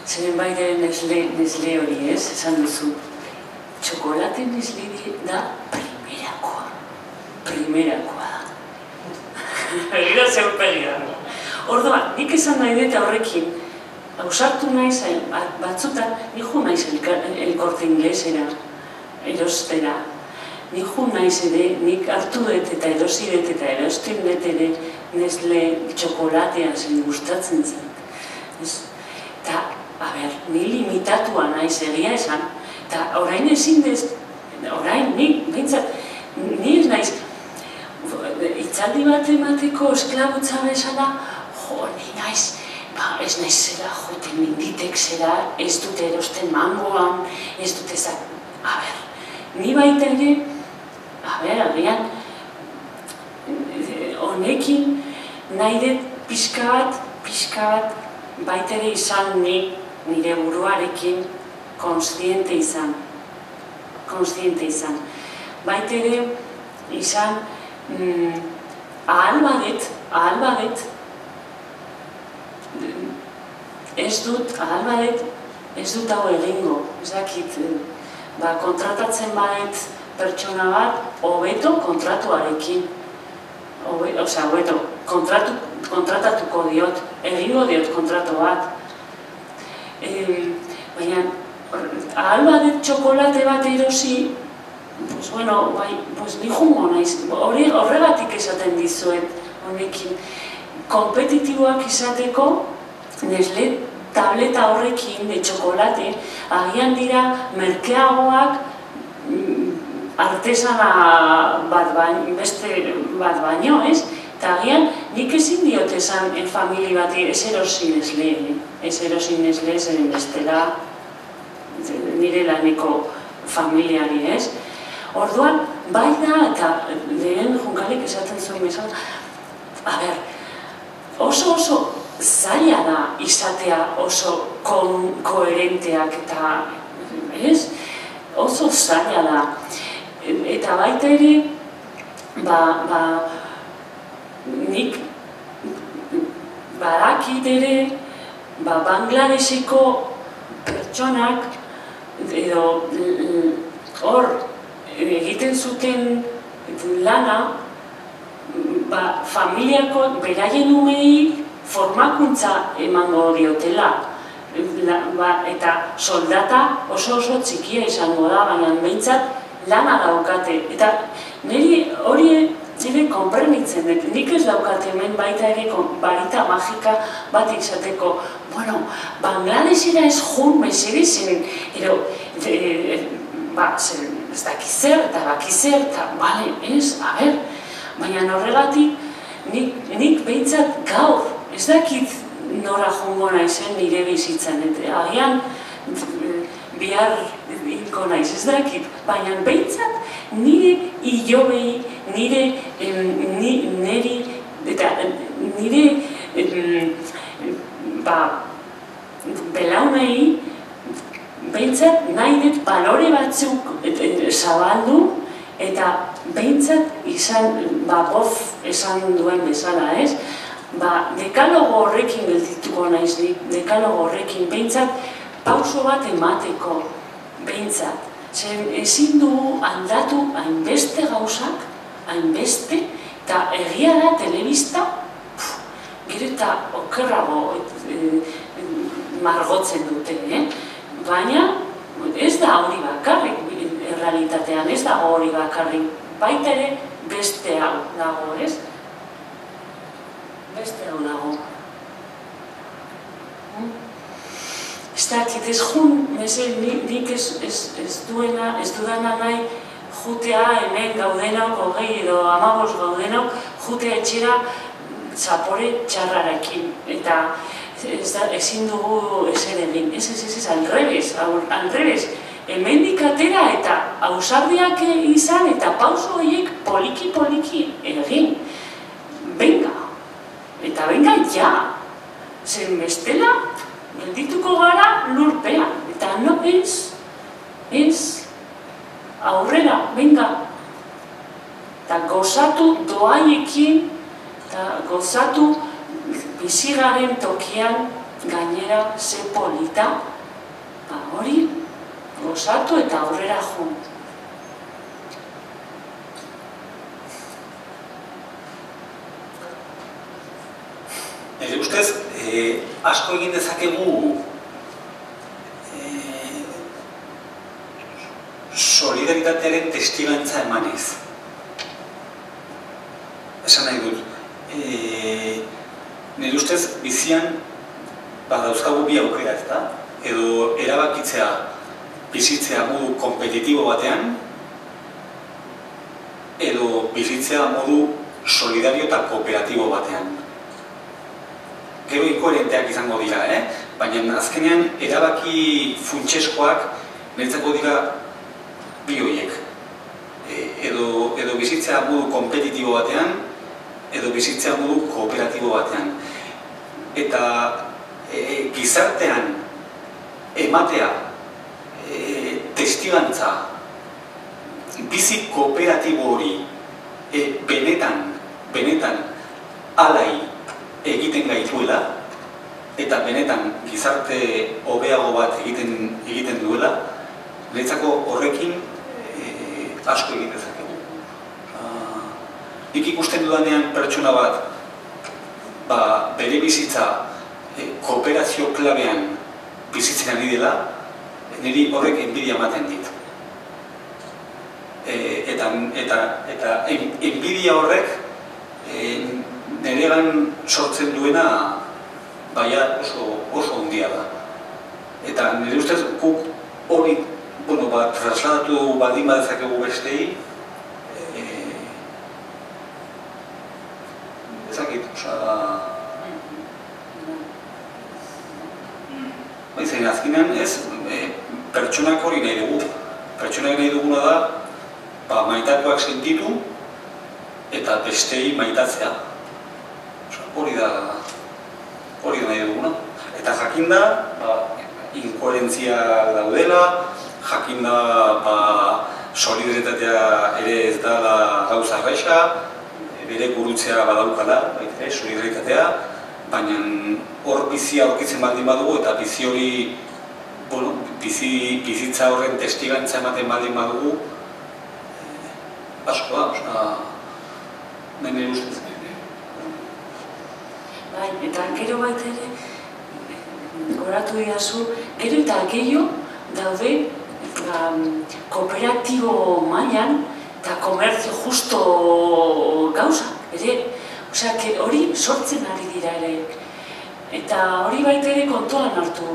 zeren baita nesle hori ez, esan duzu, txokolate nesle da primerakoa da. Egira zeurpegi da. Orduan, nik esan nahi dut horrekin, ausartu naiz, batzutan, nijo naiz elkorte inglesera, erostera. Nijo naiz ere, nik hartu dut eta erosi dut eta erosten dut ere nesle txokolatea zen gustatzen zen. Eta, ni limitatua naiz egia esan, eta orain ezin dez, orain, nik, bintzat, ni ez naiz, itzaldi bat emateko esklabutza bezala, ni naiz, ez naiz zera joten minditek zera, ez dute erosten mangoan, ez dute zak, ni baita ere, agian, honekin nahi dut pixka bat, baita ere izan nire buruarekin konstiente izan. Baita ere izan ahal badet, ez dut hau egingo, ez dakit, kontratatzen badet pertsona bat, hobeto kontratuarekin, hobeto, kontratatuko diot, egingo diot kontratu bat. Baina, ahal badet txokolate bat erosi, ni jungo naiz, horregatik esaten dizuet, honekin, kompetitiboak izateko, nesle tableta horrekin de txokolate, agian dira merkeagoak artesana beste bat baino, ez? Eta agian nik ezin diot esan famili bati ez erosi nesle, zeren bestela nire laneko familiari, ez? Orduan, bai da, eta lehen Junkalik esaten zuen bezala, a ber, oso zaila da izatea oso koherenteak eta, ez? Oso zaila da. Eta baita ere, nik badakit ere, Bangladeseko pertsonak, edo hor egiten zuten lana, familiako beraien umei formakuntza emango diotela. Eta soldata oso txikia izango da, baina behintzat lana daukate. Eta niri hori ere konprenitzen dut. Nik ez daukate hemen baita ere barita magika bat izateko. Bueno, Bangladesera ez jun mesedezen, ez dakizer eta bakizer, eta bale, ez, a ber, baina horregatik nik behintzat gaur, ez dakit nora jongo naizen nire bizitzan, agian bihar hilko naiz, ez dakit, baina behintzat nire ilobei, niri belaunei behintzat nahi dut balore batzuk zabaldu eta behintzat izan, bof esan duen bezala, ez? Dekalogo horrekin geldituko naiz nik, dekalogo horrekin behintzat pauso bat emateko, behintzat. Zer ezin dugu aldatu hainbeste gauzak, hainbeste, eta egia da telebista, gero eta okerrago margotzen dute, baina ez da hori bakarrik errealitatean, ez da hori bakarrik, baita ere beste hau dago, ez? Beste hau dago. Ez dakit, ez jun, nik ez dudana nahi jutea hemen gaudenok, 20 edo 15 gaudenok, jutea etxera zapore txarrarekin, eta ezin dugu ezer egin, ez, alrebes, hemendik atera eta ausardiak izan eta pauso horiek poliki egin, benga, eta benga ja, zen bestela, geldituko gara lurpean, eta no ez, aurrera, benga, eta gozatu doaiekin, eta gozatu bizigaren tokian gainera ze polita, hori gozatu eta aurrera jo. Nire ustez, asko egin dezakegu solidaritatearen testigantza emanez. Esan nahi dut, nire ustez bizian dauzkagu bi aukera, ezta? Edo erabakitzea bizitzea modu kompetitibo batean, edo bizitzea modu solidario eta kooperatibo batean. Gero inkoherenteak izango dira, baina azkenean erabaki funtseskoak niretzako dira bi horiek. Edo bizitzea modu kompetitibo batean, edo bizitzea modu kooperatibo batean. Eta gizartean ematea testigantza bizi kooperatibo hori benetan alai egiten gaituela eta benetan gizarte hobeago bat egiten duela, niretzako horrekin asko egin dezakegu. Nik ikusten dudanean pertsona bat bere bizitza kooperazio klabean bizitzen ari dela, niri horrek enbidia ematen dit. Eta enbidia horrek niregan sortzen duena oso handia da. Eta nire ustez guk hori trasladatu baldin badezakegu bestei, ezakit, azkenean ez, pertsonak hori nahi dugu. Pertsonak nahi duguna da maitatuak sentitu eta bestei maitatzea. Hori da nahi duguna. Eta jakinda, inkoherentzia daudela, jakinda solidaritatea ere ez dela gauza erresa, bere gurutzea badaukala, solidaritatea, baina hor bizia aurkitzen baldin badugu eta bizi hori, bizitza horren testigantza ematen baldin badugu, asko da, nire ustez. Bai, eta gero baita ere, goratu didazu, gero eta gehiago daude kooperatibo mailan eta komertzio justo gauza, ere, osea, hori sortzen ari dira ere. Eta hori baita ere kontuan hartu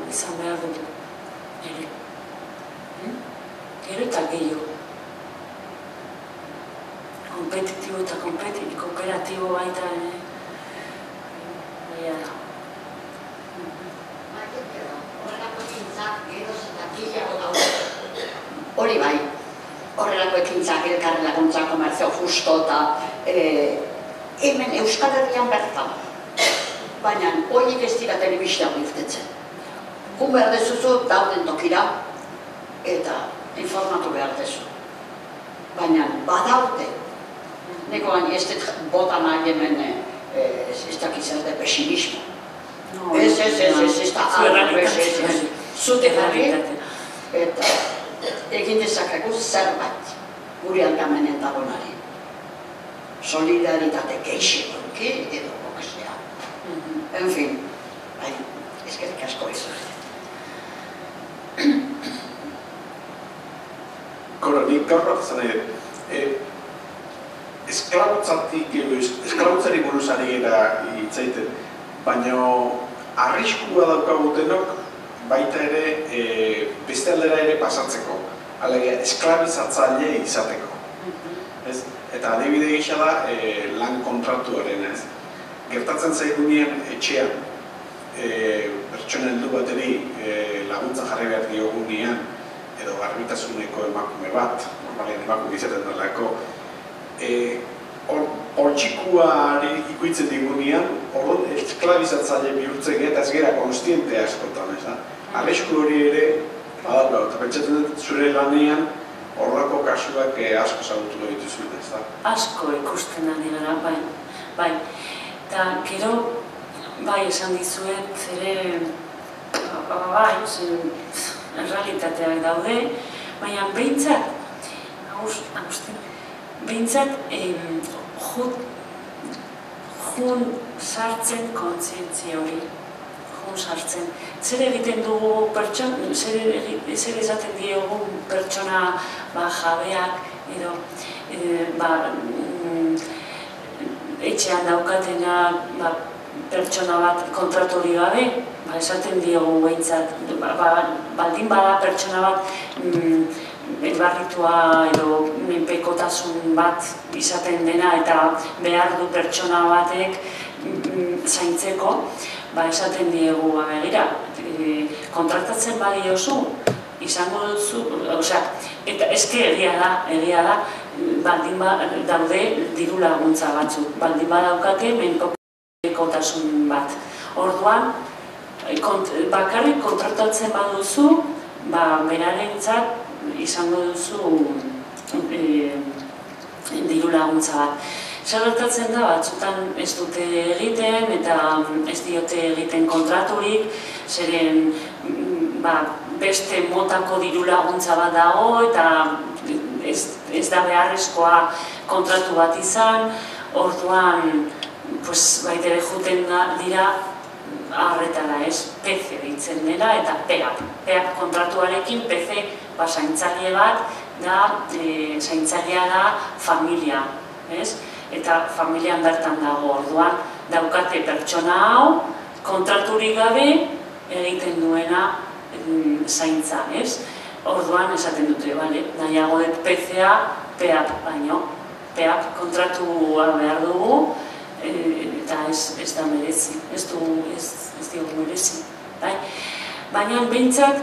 izan behar dugu, ere. Gero eta gehiago. Kompetitibo eta kooperatibo baita ere. Hori bai, horrelako ekintzak, elkarren laguntza, komerzio justo eta hemen Euskal Herrian bertan. Baina horiek ez dira telebistea irtetzen. Gun behar dezuzu dauden tokira eta informatu behar dezu. Baina badaude, neko baina ez dut bota nahi hemen ez dakiz erde pesimismo. Ez da algo, zute gari eta egin dezakegu zerbait guri algamenen dagonari. Solidaritate geixikoki edo bokestea. En fin, eskerrik asko izan. Kora, nik gaur bat izan nahi, esklabutzari buruz ari gara hitzaiten, baina arriskua daukagutenok baita ere beste aldera ere pasatzeko, alegia esklabizatzaile izateko. Eta adibide gisa da lan kontratuaren ez. Gertatzen zaigunean etxean, pertsona heldu bateri laguntza jarri behar diogunean, edo garbitasuneko emakume bat, normalean emakume izaten delako, hor txikuari ikuitzen digunean, hor esklabizatzaile bihurtzen eta ez gera konstiente askotan, ez da? Arrisku hori ere, badalba, eta pentsatzen dut zure lanean horrako kasuak asko zagutu dituzuen, ez da? Asko ikusten ari gara, bai. Eta gero, bai, esan dizuet, ere, bai, errealitateak daude, baina behintzat, jun sartzen kontzientzia hori, jun sartzen. Zer egiten dugu pertsona, zer esaten diogu pertsona jabeak, edo etxean daukatena pertsona bat kontratu hori gabe, esaten diogu behintzat, baldin bada pertsona bat elbarritua edo menpekotasun bat izaten dena eta behar du pertsona batek zaintzeko, esaten diegu, begira, kontratatzen badiozu, izango duzu, eta eske egia da, baldin daude diru laguntza batzuk, baldin badaukate menpekotasun bat. Orduan, bakarrik kontratatzen baduzu, berarentzat izango duzu diru laguntza bat. Zer gertatzen da, batzutan ez dute egiten eta ez diote egiten kontraturik, zeren beste motako diru laguntza bat dago eta ez da beharrezkoa kontratu bat izan, orduan baitere juten dira arretara ez, PC deitzen dela eta PEAP kontratuarekin PC zaintzaile bat da, zaintzailea da familia, ez? Eta familian bertan dago, orduan daukate pertsona hau kontraturik gabe egiten duena zaintza, ez? Orduan esaten dute, nahiago dut PC-a PEAP baino, PEAP kontratua behar dugu eta ez da merezi, ez dugu merezi. Baina behintzat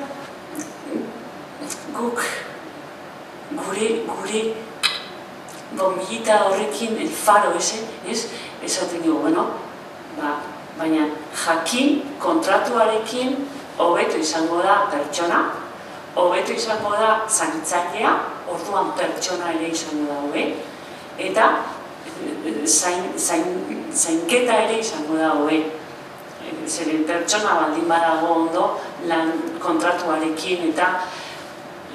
guk gure bombillita horrekin, el faro ese, esaten dugu, bueno, baina jakin kontratuarekin hobeto izango da pertsona, hobeto izango da zaintzailea, orduan pertsona ere izango da hobe, eta zainketa ere izango da hobe. Zeren pertsona baldin badago ondo lan kontratuarekin eta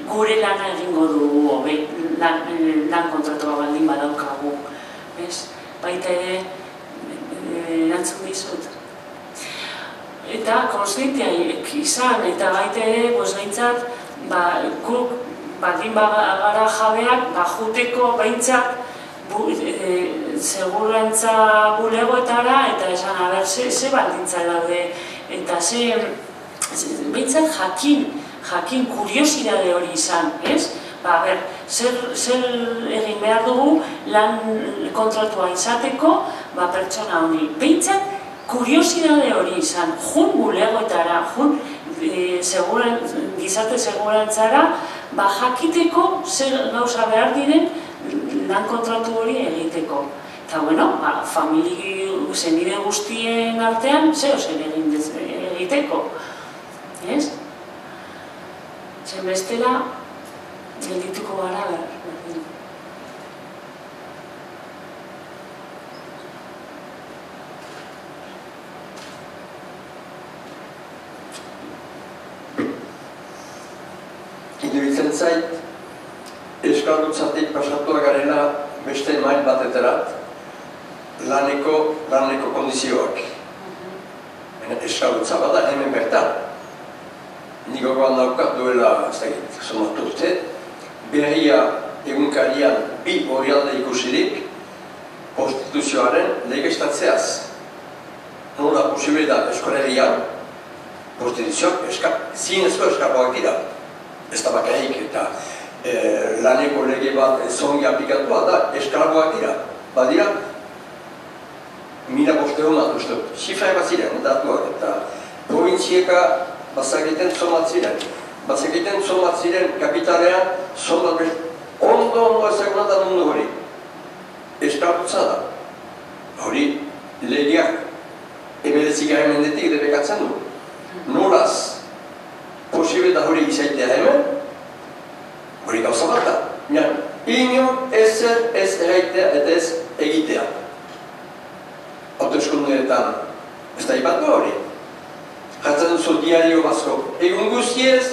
gure lana egingo dugu hobe, lan kontratua baldin badaukagu. Baita ere, erantzun dizut. Eta konstienteak izan, eta baita ere, behintzat, guk baldin bagara jabeak, juteko behintzat segurantza bulegoetara, eta esan, aber, ze baldintza daude, eta behintzat jakin kuriosidade hori izan, ez? Aber, zer egin behar dugu lan kontratua izateko, pertsona honi. Behintzat, kuriosidade hori izan, jun bulegoetara, jun gizarte segurantzara, jakiteko zer gauza behar diren lan kontratu hori egiteko. Eta, bueno, zenide guztien artean, zer egiteko. Ez? Zen bestela, geldituko gara berdin. Iruditzen zait, euskaldutzatik pasatua garela beste mail bateterat laneko kondizioak. Euskaldutza bada hemen bertan. Niko goan daukat duela, ez dakit, somatu urte, berria egunkarian bi orrialde ikusirik prostituzioaren legestatzeaz. Nola posible da Euskal prostituzioak zinezko eskapoak dira. Ez da bakarrik eta laneko lege bat zongi aplikatua da esklaboak dira. Badira, 1500 bat uste, xifra bat ziren datuak eta provintzieka bazakiten zomat ziren. Bazakiten zomat ziren kapitalean zomat best ondo ezaguna da mundu hori. Esklabutza da. Hori legeak emeletzigarren mendetik debekatzen du. Nolaz posible da hori izaitea hemen, hori gauza bat da. Inor ezer ez eraitea eta ez egitea. Autoeskundeetan ez da ipatu hori. Jartzen duzu diario bazko. Egun guztiez,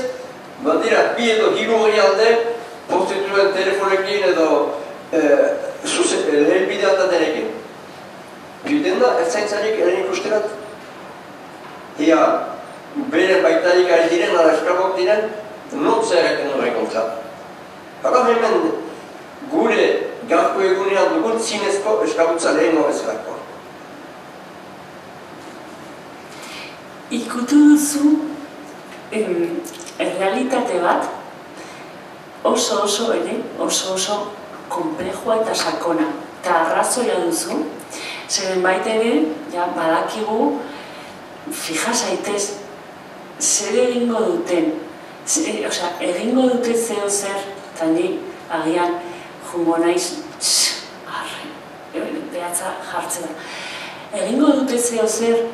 badira, bi edo hiru herrialde prostituen telefonekin edo helbidea eta denekin. Biden da, ertzaintzarik eren ikusterat. Ia, bere baitarik ari diren, ala esklabok diren, non zer egiten horren kontra. Hara hemen gure gaurko egunean dugun zinezko esklabutza lehen horrezerako. Ikutu duzu errealitate bat oso konplexua eta sakona. Eta arrazoia duzu, zeren baita ere, badakigu, fija zaitez, zer egingo duten, egingo dute zeo zer, eta ni agian jungo naiz, behatza jartzen da. Egingo dute zeo zer,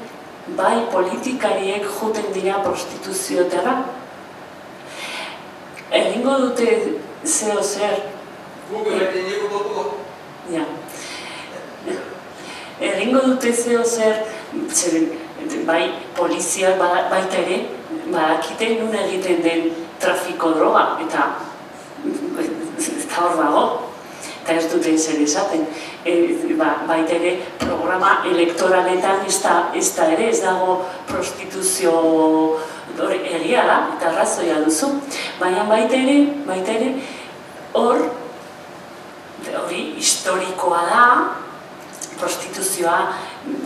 bai politikariek juten dira prostituziotara. Egingo dute zeo zer... Egingo dute zeo zer, bai poliziak baita ere, badakite nun egiten den trafiko droga, eta hor dago, eta ez dute zer esaten. Baita ere, programa elektoraletan ez da ere, ez dago prostituzio egia da, eta arrazoia duzu. Baina baita ere, hori historikoa da, prostituzioa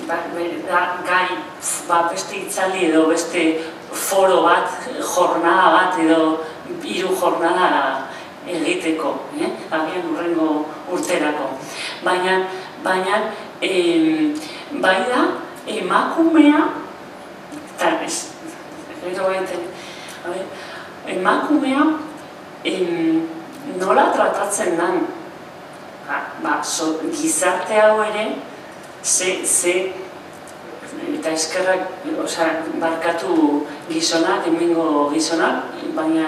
gai beste itzali edo beste foro bat, jornada bat edo 3 jornada egiteko, agian hurrengo urterako. Baina, bai da, emakumea, eta emakumea nola tratatzen dan. Gizarte hau ere, eta eskerrak, barkatu gizonak, hemengo gizonak, baina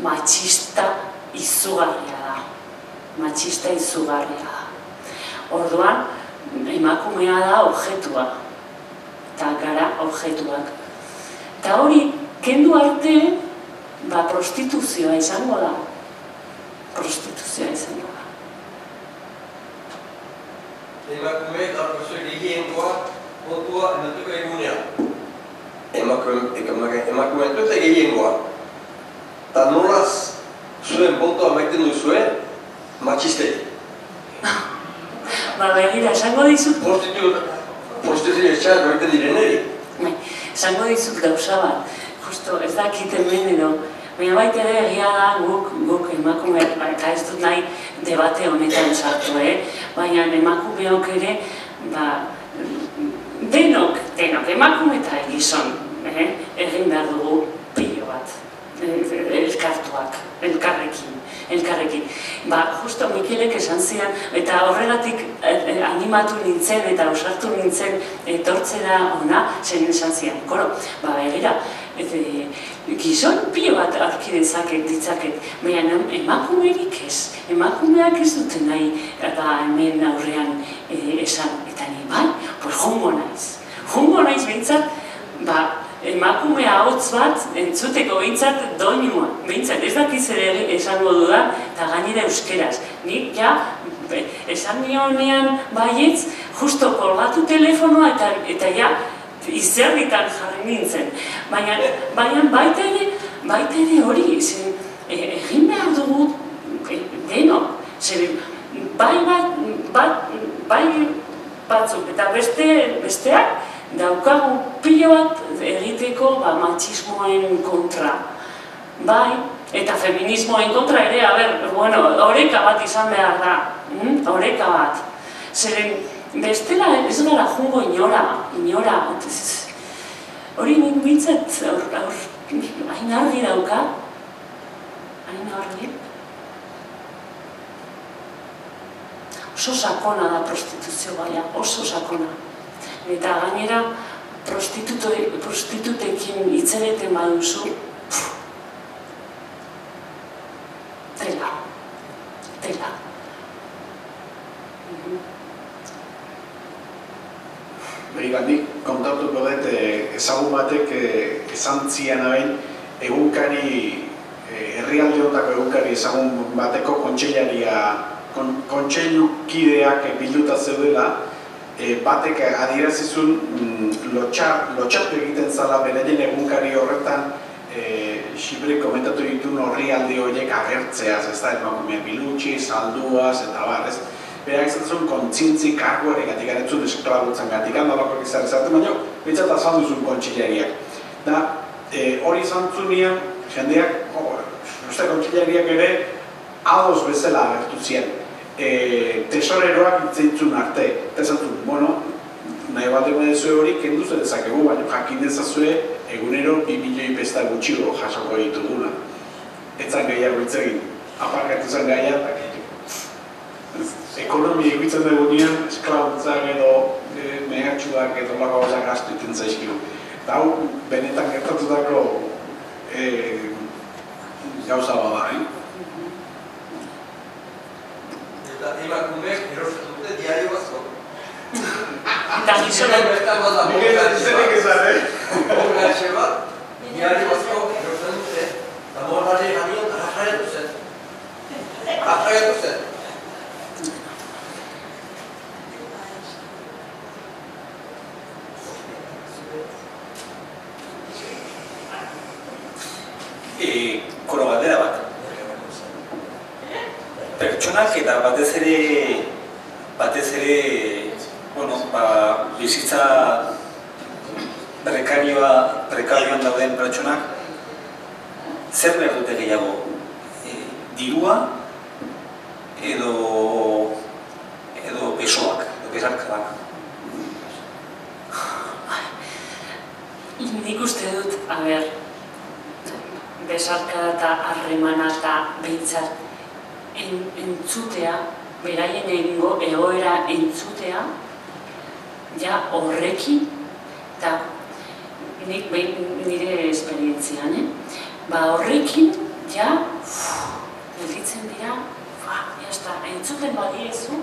matxista izugarria da. Matxista izugarria da. Orduan, emakumea da objektua. Eta gara objektuak. Eta hori, kendu arte, prostituzioa izango da. Prostituzioa izango da. Emakumeek arkozue gehiengoa kontua ematuko egunean. Emakumeek dute gehiengoa. Eta nolaz zuen bontoa maiten duzue, matxistei. Begira, esango dizut... Prostituzio etxeak maiten direneri. Esango dizut gauza bat. Justo, ez dakit hemen edo. Baina baita ere egia da guk emakumeak, eta ez dut nahi debate honetan sartu, baina emakumeok ere, denok, emakume eta gizon, egin behar dugu pilo bat, elkartuak, elkarrekin. Justo Mikelek esan zidan, eta horregatik animatu nintzen eta osartu nintzen etortzera ona, zen esan zidan, begira, gizon pilo bat aurki ditzaket, baina emakumerik ez. Emakumeak ez dute nahi hemen aurrean esan, eta ni jongo naiz. Jongo naiz behintzat, emakumea hotz bat entzuteko behintzat doinua. Behintzat ez dakiz ere esango dudan, eta gainera euskeraz. Nik esan nionean baietz, justo kolgatu telefonoa eta izerritan jarri nintzen. Baina baita ere hori, egin behar dugu denok. Bai batzuk eta besteak daukagu pilo bat egiteko matxismoen kontra. Bai, eta feminismoen kontra ere, oreka bat izan behar da. Oreka bat. Zeren, bestela ez gara jungo inora. Hori nik bintzat, hain argi dauka. Hain argi. Oso sakona da prostituzio baina, oso sakona. Eta gainera, prostitutekin hitzeleten baduzu, tela. Nik kontatuko dut ezagun batek esan zian hain egunkari, herrialde hondako egunkari ezagun bateko kontseilukideak bilduta zeudela, batek adierazizun lotxatu egiten zala beraien egunkari horretan Xibre komentatu dituen horrialde horiek agertzeaz, ez da, emakumea bilutxi, salduaz, eta barrez. Berak izan zuen kontzintzi kargoare gatik aretzun esklabutzen gatik handalako izan ezaten, baina betzat azaldu zuen kontxilariak. Da, hori izan zunean, jendeak, uste kontxilariak ere, ados bezala agertu ziren. Tesoreroak itzeitzun arte, eta esan zuen, nahi bat egun edizue hori, kendu zer dezakegu, baina jakin dezazue, egunero 2 milioi pesta gutxigo jasoko ditugula. Etzan gehiago itzegin, aparkatu zen gaia, ekonomia egitzen dugunean, esklabuntzak edo mehatxuak edo lako gauzak gaztu iten zaizkiru. Eta hau, benetan gertatutako gauza bada, Eta emakumeek erosten dute diario bazko. Eta gizonak izenik ezan, Borgatxe bat, diario bazko erosten dute, eta morgari ganion arraiatu zen. Koro galdera bat. Pertsonak eta batez ere, bizitza prekarioan dauden pertsonak, zer behar dute gehiago? Dirua edo besoak, besarkadak. Nik uste dut, besarkada eta harremana eta behintzat entzutea, beraien egingo egoera entzutea, ja horrekin, eta nire esperientzian, horrekin, ja, gelditzen dira, jazta, entzuten badiezu,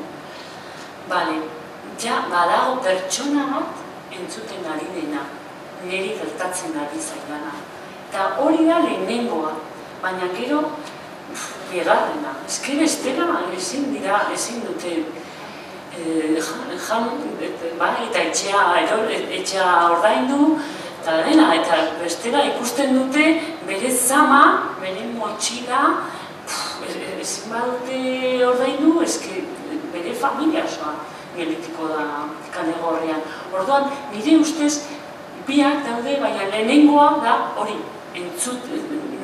ja, badago pertsona bat entzuten ari dena, niri gertatzen ari zailana. Eta hori da lehenengoa, baina gero, bigarrena. Eske bestera ezin dute eta etxea ordaindu, eta dena, eta bestera ikusten dute bere zama, bere motxila, ezin badute ordaindu, eske bere familia osoa geldituko da kale gorrian. Orduan, nire ustez, biak daude, baina lehenengoa da hori,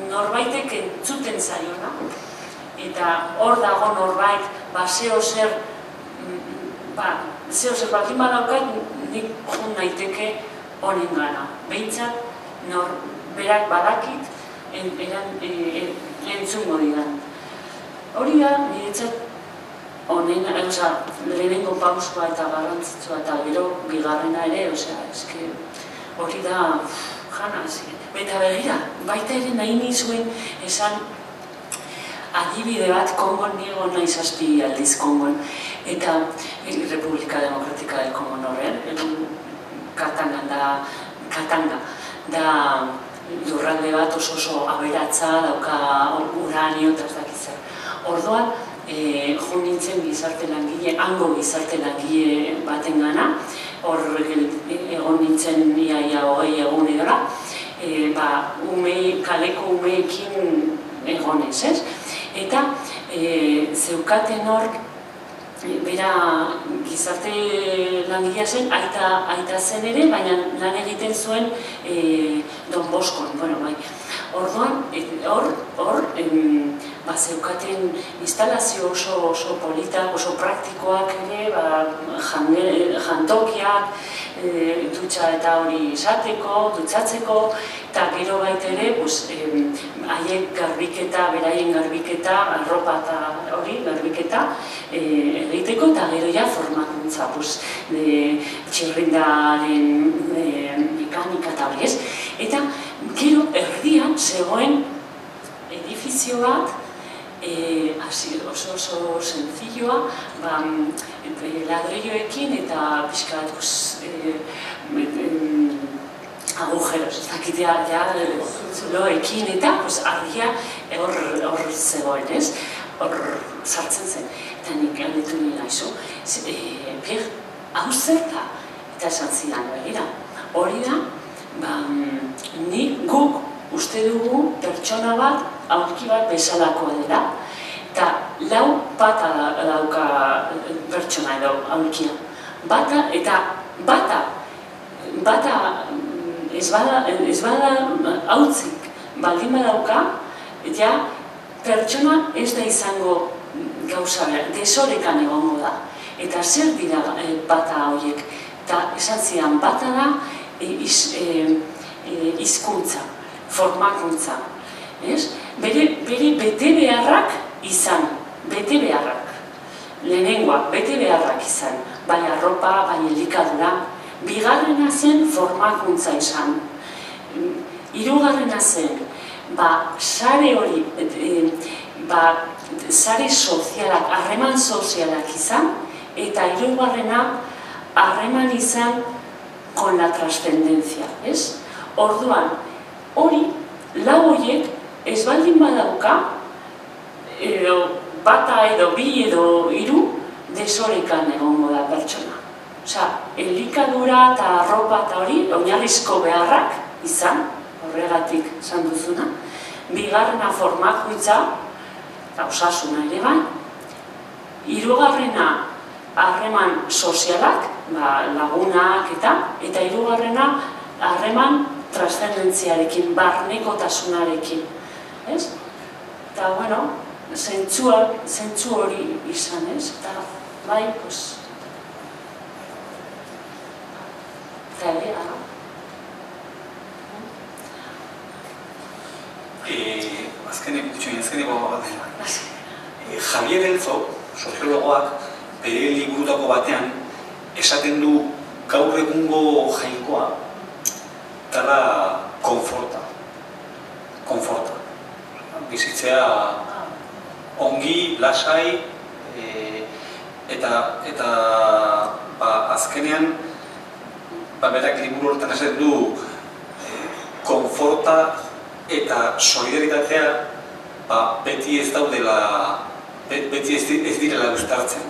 norbaitek entzuten zaiona. Eta hor dago norbait, zeo zer baldin badaukat, nik jun naiteke honen gana. Behintzat, berak badakit, entzungo didan. Hori da, niretzat, lehenengo pausua eta garrantzitsua eta gero bigarrena ere, hori da, jana, eta begira, baita ere nahi nizuen esan adibide bat Kongon niego nahi 7 aldiz Kongon, eta Republika Demokratika del Kongon horren, Katanga, da lurralde bat oso aberatza, dauka uranio eta ez dakitzer. Orduan, jo nintzen gizarte langile, hango gizarte langile baten gana, hor egon nintzen iaia 20 egun edora, kaleko umeekin egonez, ez? Eta zeukaten hor, bera gizarte langilea zen, aita zen ere, baina lan egiten zuen Don Boskon, Orduan, hor, zeukaten instalazio oso politak, oso praktikoak ere, jantokiak, dutxa eta hori esateko, dutxatzeko, eta gero baita ere, haiek garbiketa, beraien garbiketa, arropa eta hori, garbiketa egiteko, eta gero ja formakuntza, txirrindaren mekanika eta hori ez. Eta gero erdian zegoen edifizio bat, oso sencilloa, ladrilloekin eta pixkat agujeros, ez dakitea zuloekin eta argia hor zegoen, ez? Hor sartzen zen. Eta nik galdetu nire aizu, hau zer da? Eta esan zidan, begira. Hori da, guk uste dugu pertsona bat, aurki bat bezalakoa dela, eta 4 pata dauka pertsona edo aurkia. Bata, eta bata ez bada hautzik baldin badauka, ja pertsona ez da izango gauza behar, desorekan egongo da. Eta zer dira bata horiek? Eta esan zidan, bata da hizkuntza, formakuntza. Bere bete beharrak izan, bete beharrak. Lehenengoak, bete beharrak izan, bai arropa, bai elikadura. Bigarrena zen formakuntza izan. Hirugarrena zen, sare hori, sare sozialak, harreman sozialak izan, eta hirugarrena harreman izan con la trascendencia, ez? Orduan, hori, 4 horiek ez baldin badauka, bata edo 2 edo 3 desorekan egongo da pertsona. Elikadura eta arropa eta hori, oinarrizko beharrak izan, horregatik esan duzuna. Bigarrena formakuntza, eta osasuna ere bai. Hirugarrena harreman sozialak, lagunak eta hirugarrena harreman trascendentziarekin, barnekotasunarekin. Eta, zentzu hori izan, ez? Eta, bai, eta ere, azkeneko bat dela. Javier Elzo, soziologoak, bere liburutako batean, esaten du gaur egungo jainkoa, dela konforta. Bizitzea ongi, lasai, eta azkenean, berak liburu horretan esaten du konforta eta solidaritatea beti ez daudela, beti ez direla uztartzen.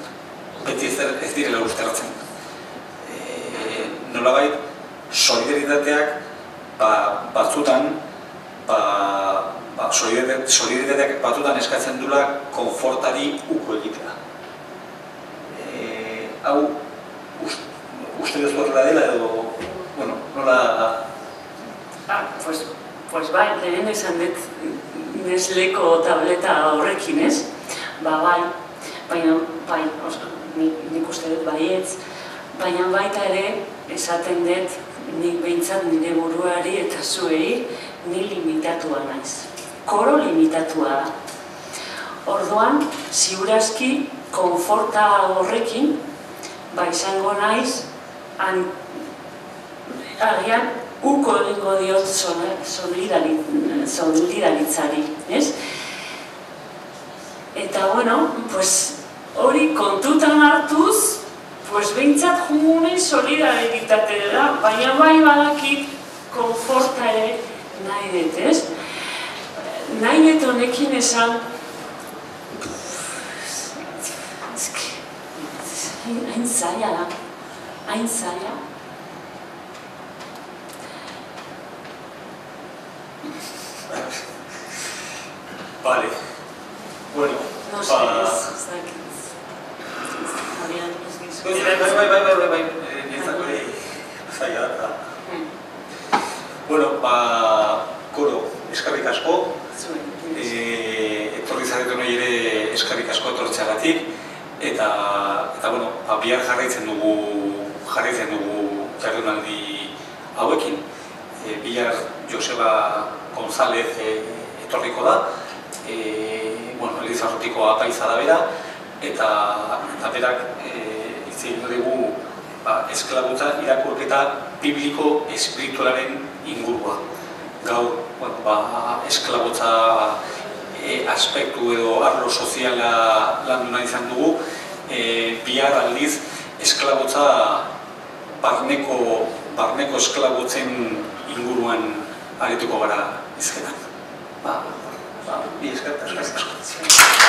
Nolabait, solidaritateak batzutan eskatzen dula konfortari uko egitea. Hau, uste dut horrela dela edo, nola... Pues bai, lehen esan dut Nesleko tableta horrekin ez, bai, baina nik uste dut baietz, baina baita ere esaten dut nik behintzat nire buruari eta zuei ni limitatua naiz. Koro limitatua da. Orduan, ziurazki konforta horrekin, izango naiz, agian uko egingo diot solidaritzari, ez? Eta, hori kontutan hartuz, behintzat jungunei solidaritate da, baina bai badakit konforta ere nahi dut, ez? Nahi dut honekin esan, hain zaila da, hain zaila. Vale. Bueno, no sé, ez dakit. Bai, nintzako zaila da. Bueno, Koro, eskarrik asko. Etorri zaretu nahi ere eskarrik asko etortzeagatik. Eta, bihar jarraitzen dugu jardunaldi hauekin. Bihar Joseba González etorriko da. Elizarrotiko apaiza da bera. Eta berak hitz egingo dugu esklabutza irakurketa bibliko espiritualaren ingurua. Gaur, esklabutza aspektu edo arlo soziala landu nahi izan dugu. Bihar aldiz esklabutza barneko esklabutzen inguruan arituko gara izketan. Bi eskerrik asko.